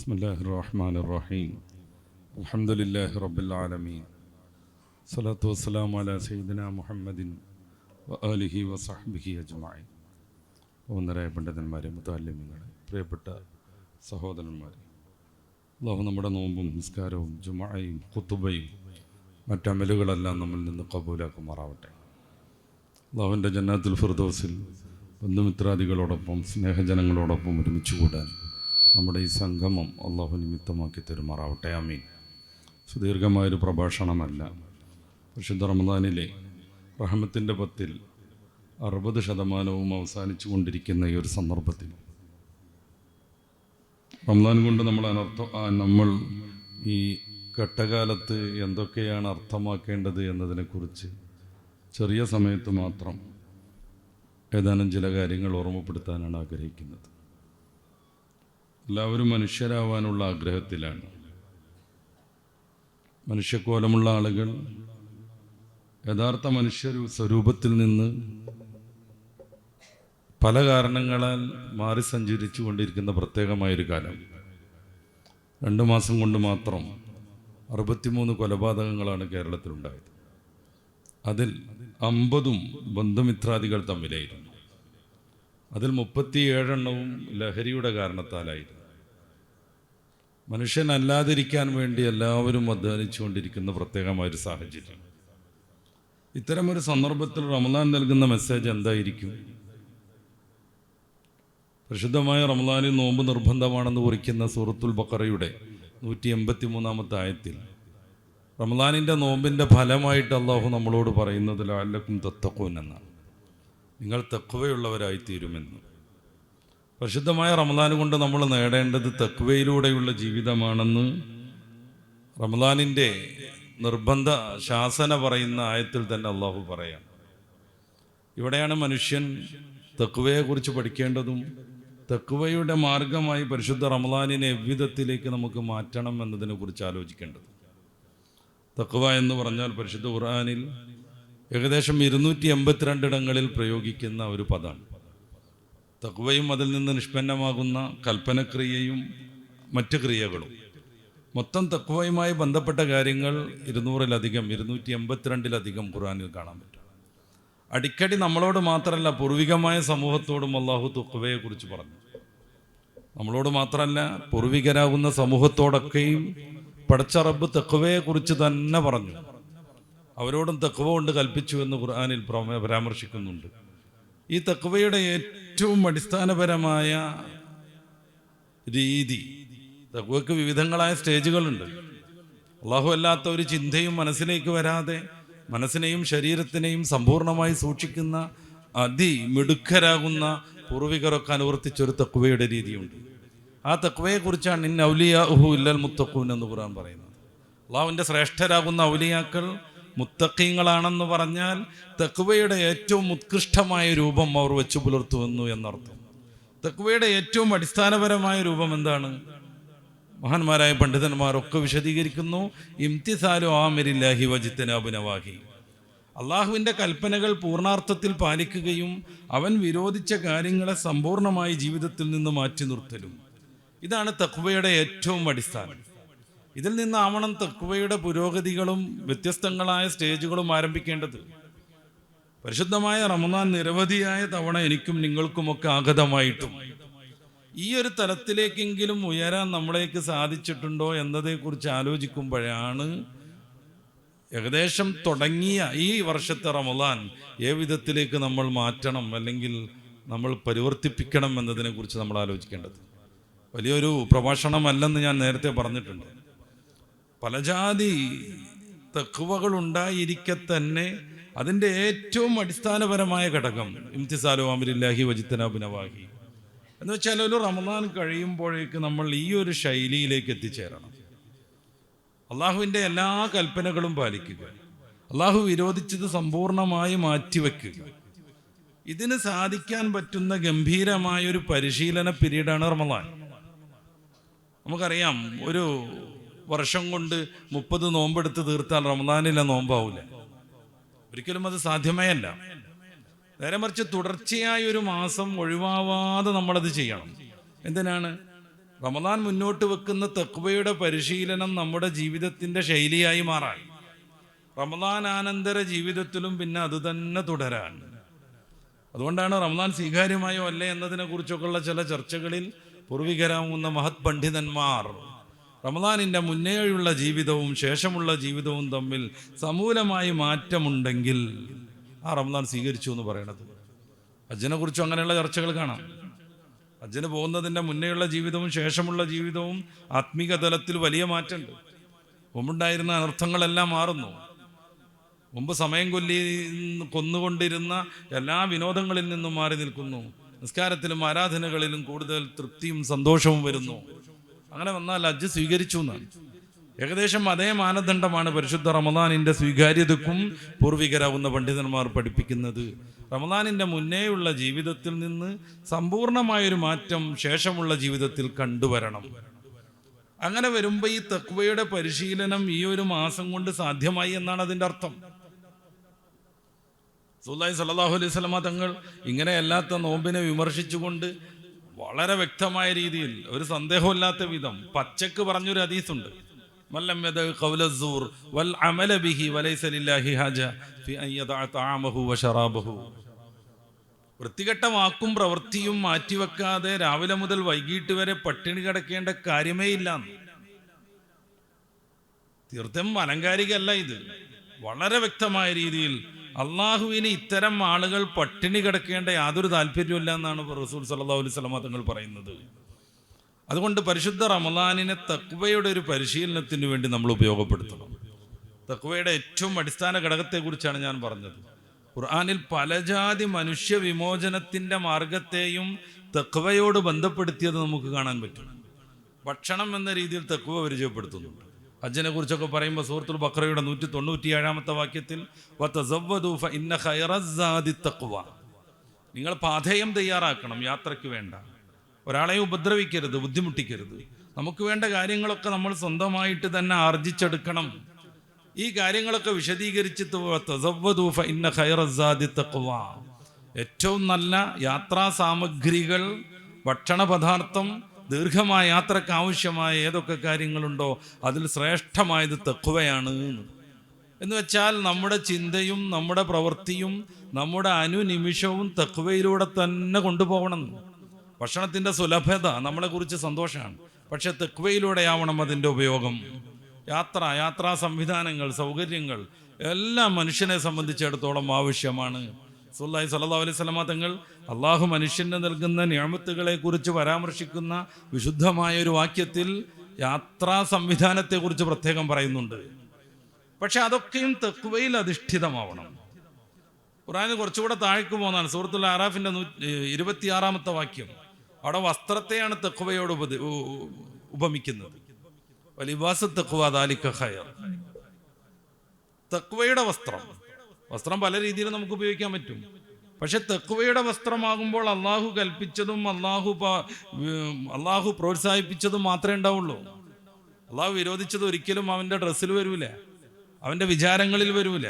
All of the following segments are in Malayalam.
ബിസ്മില്ലാഹിർ റഹ്മാനിർ റഹീം. അൽഹംദുലില്ലാഹി റബ്ബിൽ ആലമീൻ. സ്വലാത്തു വസ്സലാമു അലാ സയ്യിദിനാ മുഹമ്മദിൻ വ ആലിഹി വസഹ്ബിഹി അജ്മഈൻ. ഒന്നരായ പണ്ഡിതന്മാരെ, മുതഅല്ലിമീങ്ങളെ, പ്രിയപ്പെട്ട സഹോദരന്മാരെ, അല്ലാഹു നമ്മുടെ നോമ്പും നിസ്കാരവും ജുമുഅയും ഖുതുബയും മറ്റമലുകളെല്ലാം നമ്മിൽ നിന്ന് കബൂലാക്കുമാറാവട്ടെ. അല്ലാഹുവിൻ്റെ ജന്നാത്തുൽ ഫിർദൗസിൽ ബന്ധുമിത്രാദികളോടൊപ്പം സ്നേഹജനങ്ങളോടൊപ്പം ഒരുമിച്ച് കൂടാൻ നമ്മുടെ ഈ സംഗമം അള്ളാഹു നിമിത്തമാക്കി തരുമാറാവട്ടെ. ആമീൻ. സുദീർഘമായൊരു പ്രഭാഷണമല്ല. പരിശുദ്ധ റമദാനിലെ റഹ്മത്തിൻ്റെ 10-ൽ 60% അവസാനിച്ചു കൊണ്ടിരിക്കുന്ന ഈ ഒരു സന്ദർഭത്തിൽ റമദാൻ കൊണ്ട് നമ്മൾ ഈ ഘട്ടകാലത്ത് എന്തൊക്കെയാണ് അർത്ഥമാക്കേണ്ടത് എന്നതിനെക്കുറിച്ച് ചെറിയ സമയത്ത് മാത്രം ഏതാനും ചില കാര്യങ്ങൾ ഓർമ്മപ്പെടുത്താനാണ് ആഗ്രഹിക്കുന്നത്. എല്ലാവരും മനുഷ്യരാവാനുള്ള ആഗ്രഹത്തിലാണ്. മനുഷ്യക്കോലമുള്ള ആളുകൾ യഥാർത്ഥ മനുഷ്യ സ്വരൂപത്തിൽ നിന്ന് പല കാരണങ്ങളാൽ മാറി സഞ്ചരിച്ചു കൊണ്ടിരിക്കുന്ന പ്രത്യേകമായൊരു കാലം. 2 മാസം കൊണ്ട് മാത്രം 63 കൊലപാതകങ്ങളാണ് കേരളത്തിലുണ്ടായത്. അതിൽ 50 ബന്ധുമിത്രാദികൾ തമ്മിലായിരുന്നു. അതിൽ 37 ലഹരിയുടെ കാരണത്താലായിരുന്നു. മനുഷ്യനല്ലാതിരിക്കാൻ വേണ്ടി എല്ലാവരും അധ്വാനിച്ചുകൊണ്ടിരിക്കുന്ന പ്രത്യേകമായൊരു സാഹചര്യം. ഇത്തരമൊരു സന്ദർഭത്തിൽ റമദാൻ നൽകുന്ന മെസ്സേജ് എന്തായിരിക്കും? പരിശുദ്ധമായ റമദാനിൽ നോമ്പ് നിർബന്ധമാണെന്ന് കുറിക്കുന്ന സൂറത്തുൽ ബഖറയുടെ 183-ാമത്തെ ആയത്തിൽ റമദാനിൻ്റെ നോമ്പിൻ്റെ ഫലമായിട്ട് അള്ളാഹു നമ്മളോട് പറയുന്നത് ലഅല്ലക്കും തത്തഖൂൻ എന്നാണ്. നിങ്ങൾ തഖ്വയുള്ളവരായി തീരുമെന്ന്. പരിശുദ്ധമായ റമദാൻ കൊണ്ട് നമ്മൾ നേടേണ്ടത് തഖ്വയിലൂടെയുള്ള ജീവിതമാണെന്ന് റമദാനിൻ്റെ നിർബന്ധ ശാസന പറയുന്ന ആയത്തിൽ തന്നെ അള്ളാഹു പറയാം. ഇവിടെയാണ് മനുഷ്യൻ തഖ്വയെക്കുറിച്ച് പഠിക്കേണ്ടതും തഖ്വയുടെ മാർഗമായി പരിശുദ്ധ റമദാനിനെ എவ்விധത്തിലേക്ക് നമുക്ക് മാറ്റണം എന്നതിനെക്കുറിച്ച് ആലോചിക്കേണ്ടത്. തഖ്വ എന്ന് പറഞ്ഞാൽ പരിശുദ്ധ ഖുർആനിൽ ഏകദേശം 282 ഇടങ്ങളിൽ പ്രയോഗിക്കുന്ന ഒരു പദമാണ്. തഖ്വയും അതിൽ നിന്ന് നിഷ്പന്നമാകുന്ന കൽപ്പനക്രിയയും മറ്റ് ക്രിയകളും, മൊത്തം തഖ്വയുമായി ബന്ധപ്പെട്ട കാര്യങ്ങൾ 282-ലധികം ഖുർആനിൽ കാണാൻ പറ്റും. അടിക്കടി നമ്മളോട് മാത്രമല്ല, പൂർവികമായ സമൂഹത്തോടും അള്ളാഹു തഖ്വയെക്കുറിച്ച് പറഞ്ഞു. നമ്മളോട് മാത്രമല്ല, പൂർവികരാകുന്ന സമൂഹത്തോടൊക്കെയും പടച്ച റബ്ബ് തഖ്വയെക്കുറിച്ച് തന്നെ പറഞ്ഞു. അവരോടും തഖ്വ കൊണ്ട് കൽപ്പിച്ചു എന്ന് ഖുർആനിൽ പരാമർശിക്കുന്നുണ്ട്. ഈ തഖ്വയുടെ ഏറ്റവും അടിസ്ഥാനപരമായ രീതി, തഖ്വയ്ക്ക് വിവിധങ്ങളായ സ്റ്റേജുകളുണ്ട്. അള്ളാഹു അല്ലാത്ത ഒരു ചിന്തയും മനസ്സിലേക്ക് വരാതെ മനസ്സിനെയും ശരീരത്തിനെയും സമ്പൂർണ്ണമായി സൂക്ഷിക്കുന്ന അതിമിടുക്കരാകുന്ന പൂർവികരൊക്കെ അനുവർത്തിച്ചൊരു തഖ്വയുടെ രീതിയുണ്ട്. ആ തഖ്വയെക്കുറിച്ചാണ് ഇന്ന ഔലിയാഉഹു ഇല്ലൽ മുത്തഖൂൻ എന്ന് ഖുർആൻ പറയുന്നത്. അള്ളാഹുവിൻ്റെ ശ്രേഷ്ഠരാകുന്ന ഔലിയാക്കൾ മുത്തഖീങ്ങളാണെന്ന് പറഞ്ഞാൽ തഖ്വയുടെ ഏറ്റവും ഉത്കൃഷ്ടമായ രൂപം അവർ വെച്ചു പുലർത്തുന്നു എന്നർത്ഥം. തഖ്വയുടെ ഏറ്റവും അടിസ്ഥാനപരമായ രൂപം എന്താണ്? മഹാന്മാരായ പണ്ഡിതന്മാരൊക്കെ വിശദീകരിക്കുന്നു. ഇംതിസാലു ആമിരില്ലാഹി വജിത്തനാബു നവാഹി. അള്ളാഹുവിൻ്റെ കൽപ്പനകൾ പൂർണ്ണാർത്ഥത്തിൽ പാലിക്കുകയും അവൻ വിരോധിച്ച കാര്യങ്ങളെ സമ്പൂർണ്ണമായി ജീവിതത്തിൽ നിന്ന് മാറ്റി നിർത്തലും. ഇതാണ് തഖ്വയുടെ ഏറ്റവും അടിസ്ഥാനം. ഇതിൽ നിന്നാവണം തഖ്വയുടെ പുരോഗതികളും വ്യത്യസ്തങ്ങളായ സ്റ്റേജുകളും ആരംഭിക്കേണ്ടത്. പരിശുദ്ധമായ റമദാൻ നിരവധിയായ തവണ എനിക്കും നിങ്ങൾക്കുമൊക്കെ ആഗതമായിട്ടും ഈ ഒരു തലത്തിലേക്കെങ്കിലും ഉയരാൻ നമ്മളേക്ക് സാധിച്ചിട്ടുണ്ടോ എന്നതേക്കുറിച്ച് ആലോചിക്കുമ്പോഴാണ് ഏകദേശം തുടങ്ങിയ ഈ വർഷത്തെ റമദാൻ ഏത് വിധത്തിലേക്ക് നമ്മൾ മാറ്റണം, അല്ലെങ്കിൽ നമ്മൾ പരിവർത്തിപ്പിക്കണം എന്നതിനെക്കുറിച്ച് നമ്മൾ ആലോചിക്കേണ്ടത്. വലിയൊരു പ്രഭാഷണമല്ലെന്ന് ഞാൻ നേരത്തെ പറഞ്ഞിട്ടുണ്ട്. പല ജാതി തഖ്വകൾ ഉണ്ടായിരിക്കെ തന്നെ അതിൻ്റെ ഏറ്റവും അടിസ്ഥാനപരമായ ഘടകം ഇംതിസാലു അംരില്ലാഹി വജിത്തനാബു നവാഹി എന്ന് വെച്ചാൽ ഒരു റമദാൻ കഴിയുമ്പോഴേക്ക് നമ്മൾ ഈ ഒരു ശൈലിയിലേക്ക് എത്തിച്ചേരണം. അള്ളാഹുവിൻ്റെ എല്ലാ കൽപ്പനകളും പാലിക്കുക, അള്ളാഹു വിരോധിച്ചത് സമ്പൂർണ്ണമായി മാറ്റിവെക്കുക. ഇതിന് സാധിക്കാൻ പറ്റുന്ന ഗംഭീരമായൊരു പരിശീലന പീരീഡാണ് റമദാൻ. നമുക്കറിയാം, ഒരു വർഷം കൊണ്ട് 30 നോമ്പെടുത്ത് തീർത്താൽ റമദാനിലെ നോമ്പാവില്ല. ഒരിക്കലും അത് സാധ്യമേ അല്ല. നേരെ മറിച്ച് തുടർച്ചയായ ഒരു മാസം ഒഴിവാവാതെ നമ്മളത് ചെയ്യണം. എന്തിനാണ്? റമദാൻ മുന്നോട്ട് വെക്കുന്ന തഖ്വയുടെ പരിശീലനം നമ്മുടെ ജീവിതത്തിൻ്റെ ശൈലിയായി മാറാൻ, റമദാനാനന്തര ജീവിതത്തിലും പിന്നെ അതുതന്നെ തുടരാൻ. അതുകൊണ്ടാണ് റമദാൻ സ്വീകാര്യമായോ അല്ലേ എന്നതിനെക്കുറിച്ചൊക്കെയുള്ള ചില ചർച്ചകളിൽ പൂർവികരാകുന്ന മഹത് പണ്ഡിതന്മാർ റമദാനിൻ്റെ മുന്നേയുള്ള ജീവിതവും ശേഷമുള്ള ജീവിതവും തമ്മിൽ സമൂലമായി മാറ്റമുണ്ടെങ്കിൽ ആ റമദാൻ സ്വീകരിച്ചു എന്ന് പറയണത്. ഹജ്ജിനെ കുറിച്ചും അങ്ങനെയുള്ള ചർച്ചകൾ കാണാം. ഹജ്ജിന് പോകുന്നതിൻ്റെ മുന്നേയുള്ള ജീവിതവും ശേഷമുള്ള ജീവിതവും ആത്മീക തലത്തിൽ വലിയ മാറ്റമുണ്ട്. മുമ്പുണ്ടായിരുന്ന അനർത്ഥങ്ങളെല്ലാം മാറുന്നു. മുമ്പ് സമയം കൊന്നുകൊണ്ടിരുന്ന എല്ലാ വിനോദങ്ങളിൽ നിന്നും മാറി നിൽക്കുന്നു. നിസ്കാരത്തിലും ആരാധനകളിലും കൂടുതൽ തൃപ്തിയും സന്തോഷവും വരുന്നു. അങ്ങനെ വന്നാൽ ഹജ്ജ് സ്വീകരിച്ചു എന്നാണ്. ഏകദേശം അതേ മാനദണ്ഡമാണ് പരിശുദ്ധ റമദാനിൻ്റെ സ്വീകാര്യതയ്ക്കും പൂർവികരാകുന്ന പണ്ഡിതന്മാർ പഠിപ്പിക്കുന്നത്. റമദാനിൻ്റെ മുന്നേയുള്ള ജീവിതത്തിൽ നിന്ന് സമ്പൂർണമായൊരു മാറ്റം ശേഷമുള്ള ജീവിതത്തിൽ കണ്ടുവരണം. അങ്ങനെ വരുമ്പോൾ ഈ തഖ്വയുടെ പരിശീലനം ഈ ഒരു മാസം കൊണ്ട് സാധ്യമായി എന്നാണ് അതിൻ്റെ അർത്ഥം. റസൂലുള്ളാഹി സ്വല്ലല്ലാഹു അലൈഹി വസല്ലമ തങ്ങൾ ഇങ്ങനെയല്ലാത്ത നോമ്പിനെ വിമർശിച്ചുകൊണ്ട് വളരെ വ്യക്തമായ രീതിയിൽ ഒരു സന്ദേഹമില്ലാത്ത വിധം പച്ചക്ക് പറഞ്ഞൊരു ഹദീസുണ്ട്. മല്ലം യദഉ ഖൗല സൂർ വൽ അമല ബിഹി വലൈസ ലില്ലാഹി ഹാജ ഫി അൻ യദഅ തആമഹു വശറാബഹു. വൃത്തികെട്ട വാക്കും പ്രവൃത്തിയും മാറ്റിവെക്കാതെ രാവിലെ മുതൽ വൈകിട്ട് വരെ പട്ടിണി കിടക്കേണ്ട കാര്യമേ ഇല്ല. തീർത്തും അലങ്കാരികല്ല ഇത്. വളരെ വ്യക്തമായ രീതിയിൽ അള്ളാഹുവിന് ഇത്തരം ആളുകൾ പട്ടിണി കിടക്കേണ്ട യാതൊരു താല്പര്യമില്ല എന്നാണ് റസൂൽ സല്ലല്ലാഹു അലൈഹി വസല്ലം തങ്ങൾ പറയുന്നത്. അതുകൊണ്ട് പരിശുദ്ധ റമദാനിനെ തഖ്വയുടെ ഒരു പരിശീലനത്തിന് വേണ്ടി നമ്മൾ ഉപയോഗപ്പെടുത്തണം. തഖ്വയുടെ ഏറ്റവും അടിസ്ഥാന ഘടകത്തെക്കുറിച്ചാണ് ഞാൻ പറഞ്ഞത്. ഖുർആനിൽ പലജാതി മനുഷ്യ വിമോചനത്തിൻ്റെ മാർഗത്തെയും തഖ്വയോട് ബന്ധപ്പെടുത്തിയത് നമുക്ക് കാണാൻ പറ്റും. ഭക്ഷണം എന്ന രീതിയിൽ തഖ്വ പരിചയപ്പെടുത്തുന്നുണ്ട്. ഹജ്ജിനെ കുറിച്ചൊക്കെ പറയുമ്പോൾ സൂറത്തുൽ ബഖറയുടെ 197-ാമത്തെ വാക്യത്തിൽ വതസവ്വദു ഫഇന്ന ഖൈറസ്സാദി തഖ്വ, നിങ്ങൾ പാഥേയം തയ്യാറാക്കണം, യാത്രയ്ക്ക് വേണ്ട. ഒരാളെയും ഉപദ്രവിക്കരുത്, ബുദ്ധിമുട്ടിക്കരുത്. നമുക്ക് വേണ്ട കാര്യങ്ങളൊക്കെ നമ്മൾ സ്വന്തമായിട്ട് തന്നെ ആർജിച്ചെടുക്കണം. ഈ കാര്യങ്ങളൊക്കെ വിശദീകരിച്ചിട്ട് വതസവ്വദു ഫഇന്ന ഖൈറസ്സാദി തഖ്വ, ഏറ്റവും നല്ല യാത്രാ സാമഗ്രികൾ, ഭക്ഷണ പദാർത്ഥം, ദീർഘമായ യാത്രക്ക് ആവശ്യമായ ഏതൊക്കെ കാര്യങ്ങളുണ്ടോ അതിൽ ശ്രേഷ്ഠമായത് തഖ്വയാണ് എന്ന് വെച്ചാൽ നമ്മുടെ ചിന്തയും നമ്മുടെ പ്രവൃത്തിയും നമ്മുടെ അനുനിമിഷവും തഖ്വയിലൂടെ തന്നെ കൊണ്ടുപോകണം. ഭക്ഷണത്തിൻ്റെ സുലഭത നമ്മളെക്കുറിച്ച് സന്തോഷമാണ്, പക്ഷെ തഖ്വയിലൂടെയാവണം അതിൻ്റെ ഉപയോഗം. യാത്രാ സംവിധാനങ്ങൾ, സൗകര്യങ്ങൾ എല്ലാം മനുഷ്യനെ സംബന്ധിച്ചിടത്തോളം ആവശ്യമാണ്. റസൂലുള്ളാഹി സ്വല്ലല്ലാഹു അലൈഹി വസല്ലമ തങ്ങൾ അള്ളാഹു മനുഷ്യന് നൽകുന്ന നിഅമത്തുകളെ കുറിച്ച് പരാമർശിക്കുന്ന വിശുദ്ധമായ ഒരു വാക്യത്തിൽ യാത്രാ സംവിധാനത്തെക്കുറിച്ച് പ്രത്യേകം പറയുന്നുണ്ട്. പക്ഷെ അതൊക്കെയും തഖ്വയിൽ അധിഷ്ഠിതമാവണം. ഖുർആനിൽ കുറച്ചുകൂടെ താഴേക്ക് പോകുന്നതാണ് സൂറത്തുൽ അറാഫിൻ്റെ 26-ാമത്തെ വാക്യം. അവിടെ വസ്ത്രത്തെയാണ് തഖ്വയോട് ഉപമിക്കുന്നത്. വലിബാസു തഖ്വ ദാലിക ഖൈർ. തഖ്വയുടെ വസ്ത്രം പല രീതിയിൽ നമുക്ക് ഉപയോഗിക്കാൻ പറ്റും. പക്ഷെ തഖ്വയുടെ വസ്ത്രമാകുമ്പോൾ അള്ളാഹു കൽപ്പിച്ചതും അള്ളാഹു പ്രോത്സാഹിപ്പിച്ചതും മാത്രമേ ഉണ്ടാവുള്ളൂ. അള്ളാഹു വിരോധിച്ചത് ഒരിക്കലും അവൻ്റെ ഡ്രസ്സിൽ വരൂല, അവൻ്റെ വിചാരങ്ങളിൽ വരൂല,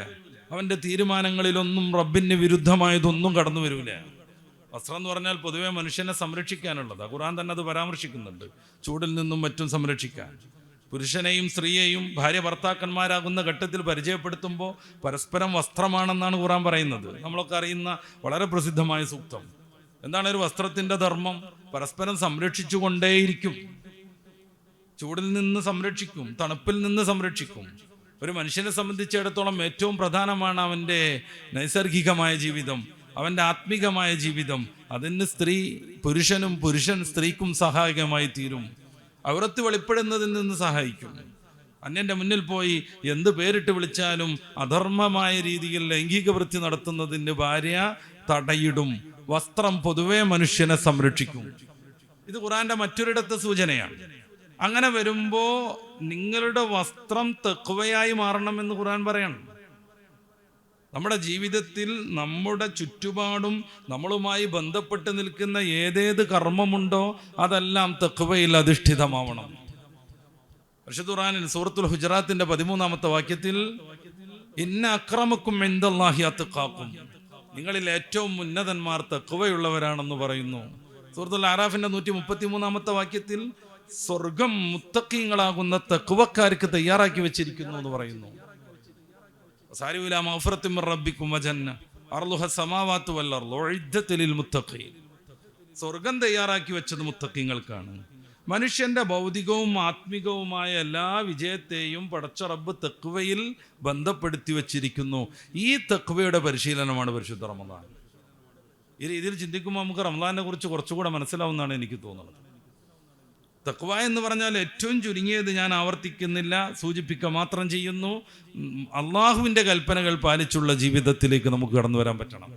അവൻ്റെ തീരുമാനങ്ങളിലൊന്നും റബ്ബിന് വിരുദ്ധമായതൊന്നും കടന്നു വരൂല. വസ്ത്രം എന്ന് പറഞ്ഞാൽ പൊതുവെ മനുഷ്യനെ സംരക്ഷിക്കാനുള്ളതാണ്. ഖുർആൻ തന്നെ അത് പരാമർശിക്കുന്നുണ്ട്, ചൂടിൽ നിന്നും മറ്റും സംരക്ഷിക്കാൻ. പുരുഷനെയും സ്ത്രീയെയും ഭാര്യ ഭർത്താക്കന്മാരാകുന്ന ഘട്ടത്തിൽ പരിചയപ്പെടുത്തുമ്പോൾ പരസ്പരം വസ്ത്രമാണെന്നാണ് ഖുർആൻ പറയുന്നത്. നമ്മളൊക്കെ അറിയുന്ന വളരെ പ്രസിദ്ധമായ സൂക്തം. എന്താണ് ഒരു വസ്ത്രത്തിൻ്റെ ധർമ്മം? പരസ്പരം സംരക്ഷിച്ചു കൊണ്ടേയിരിക്കും. ചൂടിൽ നിന്ന് സംരക്ഷിക്കും, തണുപ്പിൽ നിന്ന് സംരക്ഷിക്കും. ഒരു മനുഷ്യനെ സംബന്ധിച്ചിടത്തോളം ഏറ്റവും പ്രധാനമാണ് അവൻ്റെ നൈസർഗികമായ ജീവിതം, അവൻ്റെ ആത്മീകമായ ജീവിതം. അതിന് പുരുഷൻ സ്ത്രീക്കും സഹായകമായി തീരും. ഔറത്ത് വെളിപ്പെടുന്നതിൽ നിന്ന് സഹായിക്കും. അന്യൻ്റെ മുന്നിൽ പോയി എന്ത് പേരിട്ട് വിളിച്ചാലും അധർമ്മമായ രീതിയിൽ ലൈംഗിക വൃത്തി നടത്തുന്നതിന് ഭാര്യ തടയിടും. വസ്ത്രം പൊതുവെ മനുഷ്യനെ സംരക്ഷിക്കും. ഇത് ഖുർആന്റെ മറ്റൊരിടത്തെ സൂചനയാണ്. അങ്ങനെ വരുമ്പോൾ നിങ്ങളുടെ വസ്ത്രം തഖ്വയായി മാറണമെന്ന് ഖുർആൻ പറയണം. നമ്മുടെ ജീവിതത്തിൽ നമ്മുടെ ചുറ്റുപാടും നമ്മളുമായി ബന്ധപ്പെട്ട് നിൽക്കുന്ന ഏതേത് കർമ്മമുണ്ടോ അതെല്ലാം തഖ്വയിൽ അധിഷ്ഠിതമാവണം. പരിശുദ്ധ ഖുർആനിൽ സൂറത്തുൽ ഹുജറാത്തിന്റെ 13-ാമത്തെ വാക്യത്തിൽ ഇന്ന അക്രമക്കും ഇൻദല്ലാഹി അത്ഖാക്കും, നിങ്ങളിൽ ഏറ്റവും ഉന്നതന്മാർ തഖ്വയുള്ളവരാണെന്ന് പറയുന്നു. സൂറത്തുൽ അറാഫിന്റെ 133-ാമത്തെ വാക്യത്തിൽ സ്വർഗം മുത്തഖീങ്ങളാകുന്ന തഖ്വക്കാർക്ക് തയ്യാറാക്കി വെച്ചിരിക്കുന്നു എന്ന് പറയുന്നു. സാരിഉലാ മഗ്ഫിറത്തിൻ മിർ റബ്ബിക്കും വജന്ന അർളുഹ സമാവാതു വൽ അർളു ഉഇദ്ദത ലിൽ മുത്തഖീൻ. സ്വർഗം തയ്യാറാക്കി വെച്ചത് മുത്തഖീങ്ങൾക്കാണ്. മനുഷ്യന്റെ ഭൗതികവും ആത്മികവുമായ എല്ലാ വിജയത്തെയും പടച്ച റബ്ബ് തഖ്വയിൽ ബന്ധപ്പെടുത്തി വച്ചിരിക്കുന്നു. ഈ തഖ്വയുടെ പരിശീലനമാണ് പരിശുദ്ധ റമദാൻ. ഈ രീതിയിൽ ചിന്തിക്കുമ്പോൾ നമുക്ക് റമദാനെ കുറിച്ച് കുറച്ചുകൂടെ മനസ്സിലാവുന്നതാണ് എനിക്ക് തോന്നുന്നത്. തഖ്വ എന്ന് പറഞ്ഞാൽ ഏറ്റവും ചുരുങ്ങിയത്, ഞാൻ ആവർത്തിക്കുന്നില്ല, സൂചിപ്പിക്കുക മാത്രം ചെയ്യുന്നു, അള്ളാഹുവിൻ്റെ കൽപ്പനകൾ പാലിച്ചുള്ള ജീവിതത്തിലേക്ക് നമുക്ക് കടന്നു വരാൻ പറ്റണം.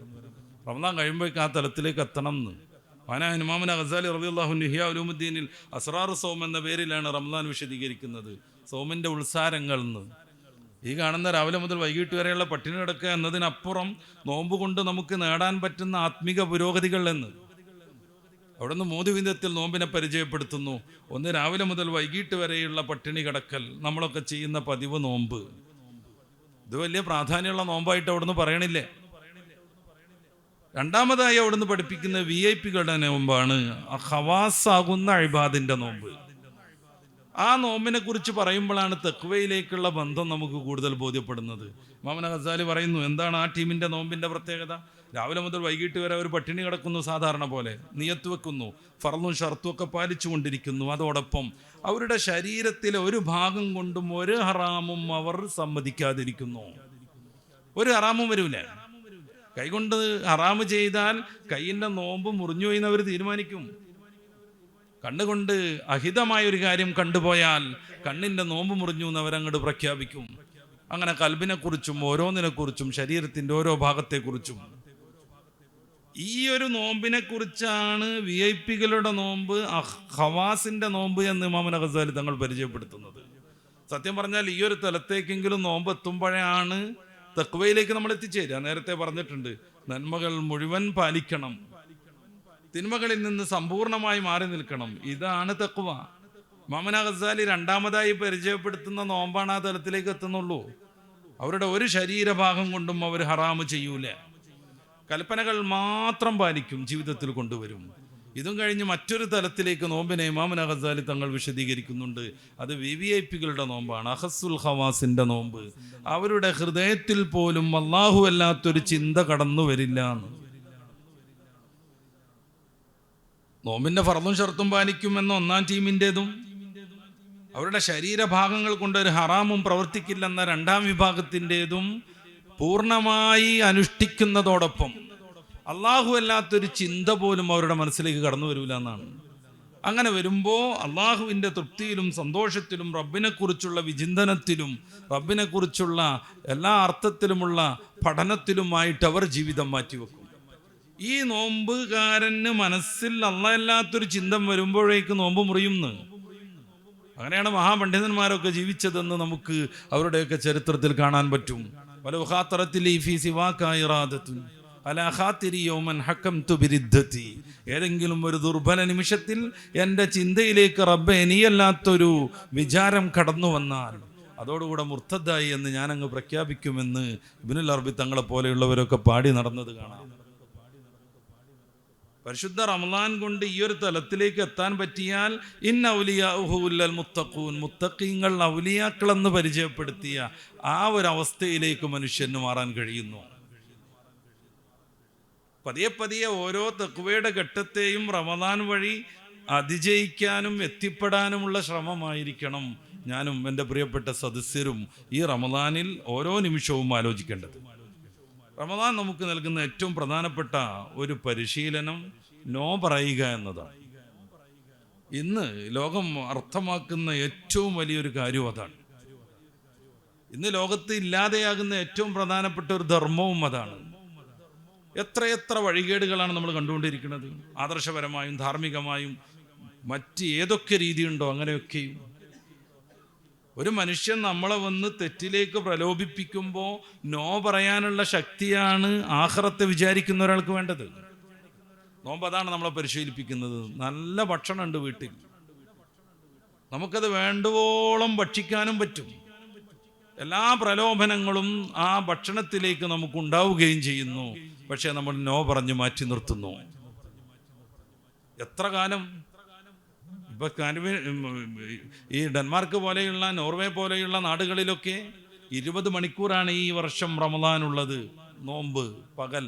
റമദാൻ കഴിയുമ്പോഴേക്ക് ആ തലത്തിലേക്ക് എത്തണം എന്ന് ഇമാമുന ഗസാലി റളിയല്ലാഹു അൻഹു ഇഹ്യാ ഉലൂമുദ്ദീനിൽ അസ്റാറു സൗം എന്ന പേരിലാണ് റമദാൻ വിശദീകരിക്കുന്നത്. സൗമിൻ്റെ ഉത്സാരങ്ങൾ എന്ന്. ഈ കാണുന്ന രാവിലെ മുതൽ വൈകിട്ട് വരെയുള്ള പട്ടിണി കിടക്കുക എന്നതിനപ്പുറം നോമ്പ് കൊണ്ട് നമുക്ക് നേടാൻ പറ്റുന്ന ആത്മിക പുരോഗതികൾ എന്ന്. അവിടുന്ന് 3 വിധത്തിൽ നോമ്പിനെ പരിചയപ്പെടുത്തുന്നു. ഒന്ന്, രാവിലെ മുതൽ വൈകിട്ട് വരെയുള്ള പട്ടിണി കിടക്കൽ, നമ്മളൊക്കെ ചെയ്യുന്ന പതിവ് നോമ്പ്. ഇത് വലിയ പ്രാധാന്യമുള്ള നോമ്പായിട്ട് അവിടുന്ന് പറയണില്ലേ. രണ്ടാമതായി അവിടുന്ന് പഠിപ്പിക്കുന്ന VIP-കളുടെ നോമ്പാണ് ഖവാസാകുന്ന ഇബാദിന്റെ നോമ്പ്. ആ നോമ്പിനെ കുറിച്ച് പറയുമ്പോഴാണ് തഖ്വയിലേക്കുള്ള ബന്ധം നമുക്ക് കൂടുതൽ ബോധ്യപ്പെടുന്നത്. ഇമാം ഗസാലി പറയുന്നു, എന്താണ് ആ ടീമിന്റെ നോമ്പിന്റെ പ്രത്യേകത? രാവിലെ മുതൽ വൈകിട്ട് വരെ അവർ പട്ടിണി കിടക്കുന്നു, സാധാരണ പോലെ നിയത്ത് വെക്കുന്നു, ഫർളും ഷർത്തും ഒക്കെ പാലിച്ചു കൊണ്ടിരിക്കുന്നു. അതോടൊപ്പം അവരുടെ ശരീരത്തിലെ ഒരു ഭാഗം കൊണ്ടും ഒരു ഹറാമും അവർ സമ്മതിക്കാതിരിക്കുന്നു. ഒരു ഹറാമും വരൂല. കൈകൊണ്ട് ഹറാമ് ചെയ്താൽ കൈയിൻ്റെ നോമ്പ് മുറിഞ്ഞു എന്ന് അവർ തീരുമാനിക്കും. കണ്ണുകൊണ്ട് അഹിതമായൊരു കാര്യം കണ്ടുപോയാൽ കണ്ണിൻ്റെ നോമ്പ് മുറിഞ്ഞു എന്ന് അവരങ്ങോട്ട് പ്രഖ്യാപിക്കും. അങ്ങനെ കൽബിനെക്കുറിച്ചും ഓരോന്നിനെക്കുറിച്ചും ശരീരത്തിൻ്റെ ഓരോ ഭാഗത്തെക്കുറിച്ചും. ഈ ഒരു നോമ്പിനെ കുറിച്ചാണ് VIP-കളുടെ നോമ്പ്, ഖവാസിൻ്റെ നോമ്പ് എന്ന് ഇമാം ഗസാലി തങ്ങൾ പരിചയപ്പെടുത്തുന്നത്. സത്യം പറഞ്ഞാൽ ഈ ഒരു തലത്തേക്കെങ്കിലും നോമ്പ് എത്തുമ്പോഴാണ് തഖ്വയിലേക്ക് നമ്മൾ എത്തിച്ചേരുക. നേരത്തെ പറഞ്ഞിട്ടുണ്ട്, നന്മകൾ മുഴുവൻ പാലിക്കണം, തിന്മകളിൽ നിന്ന് സമ്പൂർണമായി മാറി നിൽക്കണം. ഇതാണ് തഖ്വ. ഇമാം ഗസാലി രണ്ടാമതായി പരിചയപ്പെടുത്തുന്ന നോമ്പാണ് ആ തലത്തിലേക്ക് എത്തുന്നുള്ളൂ. അവരുടെ ഒരു ശരീരഭാഗം കൊണ്ടും അവർ ഹറാമ് ചെയ്യൂല, കൽപ്പനകൾ മാത്രം പാലിക്കും, ജീവിതത്തിൽ കൊണ്ടുവരും. ഇതും കഴിഞ്ഞ് മറ്റൊരു തലത്തിലേക്ക് നോമ്പിനെ ഇമാം ഗസാലി തങ്ങൾ വിശദീകരിക്കുന്നുണ്ട്. അത് VIP-കളുടെ നോമ്പാണ്, അഖസ്സുൽ ഖവാസിന്റെ നോമ്പ്. അവരുടെ ഹൃദയത്തിൽ പോലും അല്ലാഹു അല്ലാത്തൊരു ചിന്ത കടന്നു വരില്ല എന്ന്. നോമ്പിന്റെ ഫർളും ഷർത്തും പാലിക്കുമെന്ന ഒന്നാം ടീമിൻ്റെതും അവരുടെ ശരീരഭാഗങ്ങൾ കൊണ്ട് ഒരു ഹറാമും പ്രവർത്തിക്കില്ലെന്ന രണ്ടാം വിഭാഗത്തിൻ്റെതും പൂർണ്ണമായി അനുഷ്ഠിക്കുന്നതോടൊപ്പം അള്ളാഹു അല്ലാത്തൊരു ചിന്ത പോലും അവരുടെ മനസ്സിലേക്ക് കടന്നു വരില്ല എന്നാണ്. അങ്ങനെ വരുമ്പോൾ അള്ളാഹുവിൻ്റെ തൃപ്തിയിലും സന്തോഷത്തിലും റബ്ബിനെക്കുറിച്ചുള്ള വിചിന്തനത്തിലും റബ്ബിനെക്കുറിച്ചുള്ള എല്ലാ അർത്ഥത്തിലുമുള്ള പഠനത്തിലുമായിട്ട് അവർ ജീവിതം മാറ്റിവെക്കും. ഈ നോമ്പുകാരന് മനസ്സിൽ അള്ളാഹ് അല്ലാത്തൊരു ചിന്ത വരുമ്പോഴേക്ക് നോമ്പ് മുറിയുന്നു. അങ്ങനെയാണ് മഹാപണ്ഡിതന്മാരൊക്കെ ജീവിച്ചതെന്ന് നമുക്ക് അവരുടെയൊക്കെ ചരിത്രത്തിൽ കാണാൻ പറ്റും. ഏതെങ്കിലും ഒരു ദുർബല നിമിഷത്തിൽ എൻ്റെ ചിന്തയിലേക്ക് റബ്ബേ നീയല്ലാത്തൊരു വിചാരം കടന്നു വന്നാൽ അതോടുകൂടെ മുർത്തദ്ദായി എന്ന് ഞാനങ്ങ് പ്രഖ്യാപിക്കുമെന്ന് ഇബ്നുൽ അറബി തങ്ങളെ പോലെയുള്ളവരൊക്കെ പാടി നടന്നത് കാണാം. പരിശുദ്ധ റമളാൻ കൊണ്ട് ഈ ഒരു തലത്തിലേക്ക് എത്താൻ പറ്റിയാൽ മുത്തഖീങ്ങൾ ഔലിയാക്കളെന്ന് പരിചയപ്പെടുത്തിയ ആ ഒരു അവസ്ഥയിലേക്ക് മനുഷ്യന് മാറാൻ കഴിയുന്നു. പതിയെ പതിയെ ഓരോ തഖ്വയുടെ ഘട്ടത്തെയും റമളാൻ വഴി അതിജയിക്കാനും എത്തിപ്പെടാനുമുള്ള ശ്രമമായിരിക്കണം ഞാനും എൻ്റെ പ്രിയപ്പെട്ട സദസ്യരും ഈ റമളാനിൽ ഓരോ നിമിഷവും ആലോചിക്കേണ്ടത്. റമളാൻ നമുക്ക് നൽകുന്ന ഏറ്റവും പ്രധാനപ്പെട്ട ഒരു പരിശീലനം നോ പറയുക എന്നതാണ്. ഇന്ന് ലോകം അർത്ഥമാക്കുന്ന ഏറ്റവും വലിയൊരു കാര്യം അതാണ്. ഇന്ന് ലോകത്ത് ഇല്ലാതെയാകുന്ന ഏറ്റവും പ്രധാനപ്പെട്ട ഒരു ധർമ്മവും അതാണ്. എത്രയെത്ര വഴികേടുകളാണ് നമ്മൾ കണ്ടുകൊണ്ടിരിക്കുന്നത്. ആദർശപരമായും ധാർമ്മികമായും മറ്റ് ഏതൊക്കെ രീതിയുണ്ടോ അങ്ങനെയൊക്കെയും. ഒരു മനുഷ്യൻ നമ്മളെ വന്ന് തെറ്റിലേക്ക് പ്രലോഭിപ്പിക്കുമ്പോൾ നോ പറയാനുള്ള ശക്തിയാണ് ആഖിറത്തെ വിചാരിക്കുന്ന ഒരാൾക്ക് വേണ്ടത്. നോമ്പ് അതാണ് നമ്മളെ പരിശീലിപ്പിക്കുന്നത്. നല്ല ഭക്ഷണമുണ്ട് വീട്ടിൽ, നമുക്കത് വേണ്ടുവോളം ഭക്ഷിക്കാനും പറ്റും. എല്ലാ പ്രലോഭനങ്ങളും ആ ഭക്ഷണത്തിലേക്ക് നമുക്കുണ്ടാവുകയും ചെയ്യുന്നു. പക്ഷെ നമ്മൾ നോ പറഞ്ഞ് മാറ്റി നിർത്തുന്നു. എത്ര കാലം ഇപ്പോൾ ഈ ഡെൻമാർക്ക് പോലെയുള്ള നോർവേ പോലെയുള്ള നാടുകളിലൊക്കെ 20 മണിക്കൂറാണ് ഈ വർഷം റമദാനുള്ളത്. നോമ്പ് പകൽ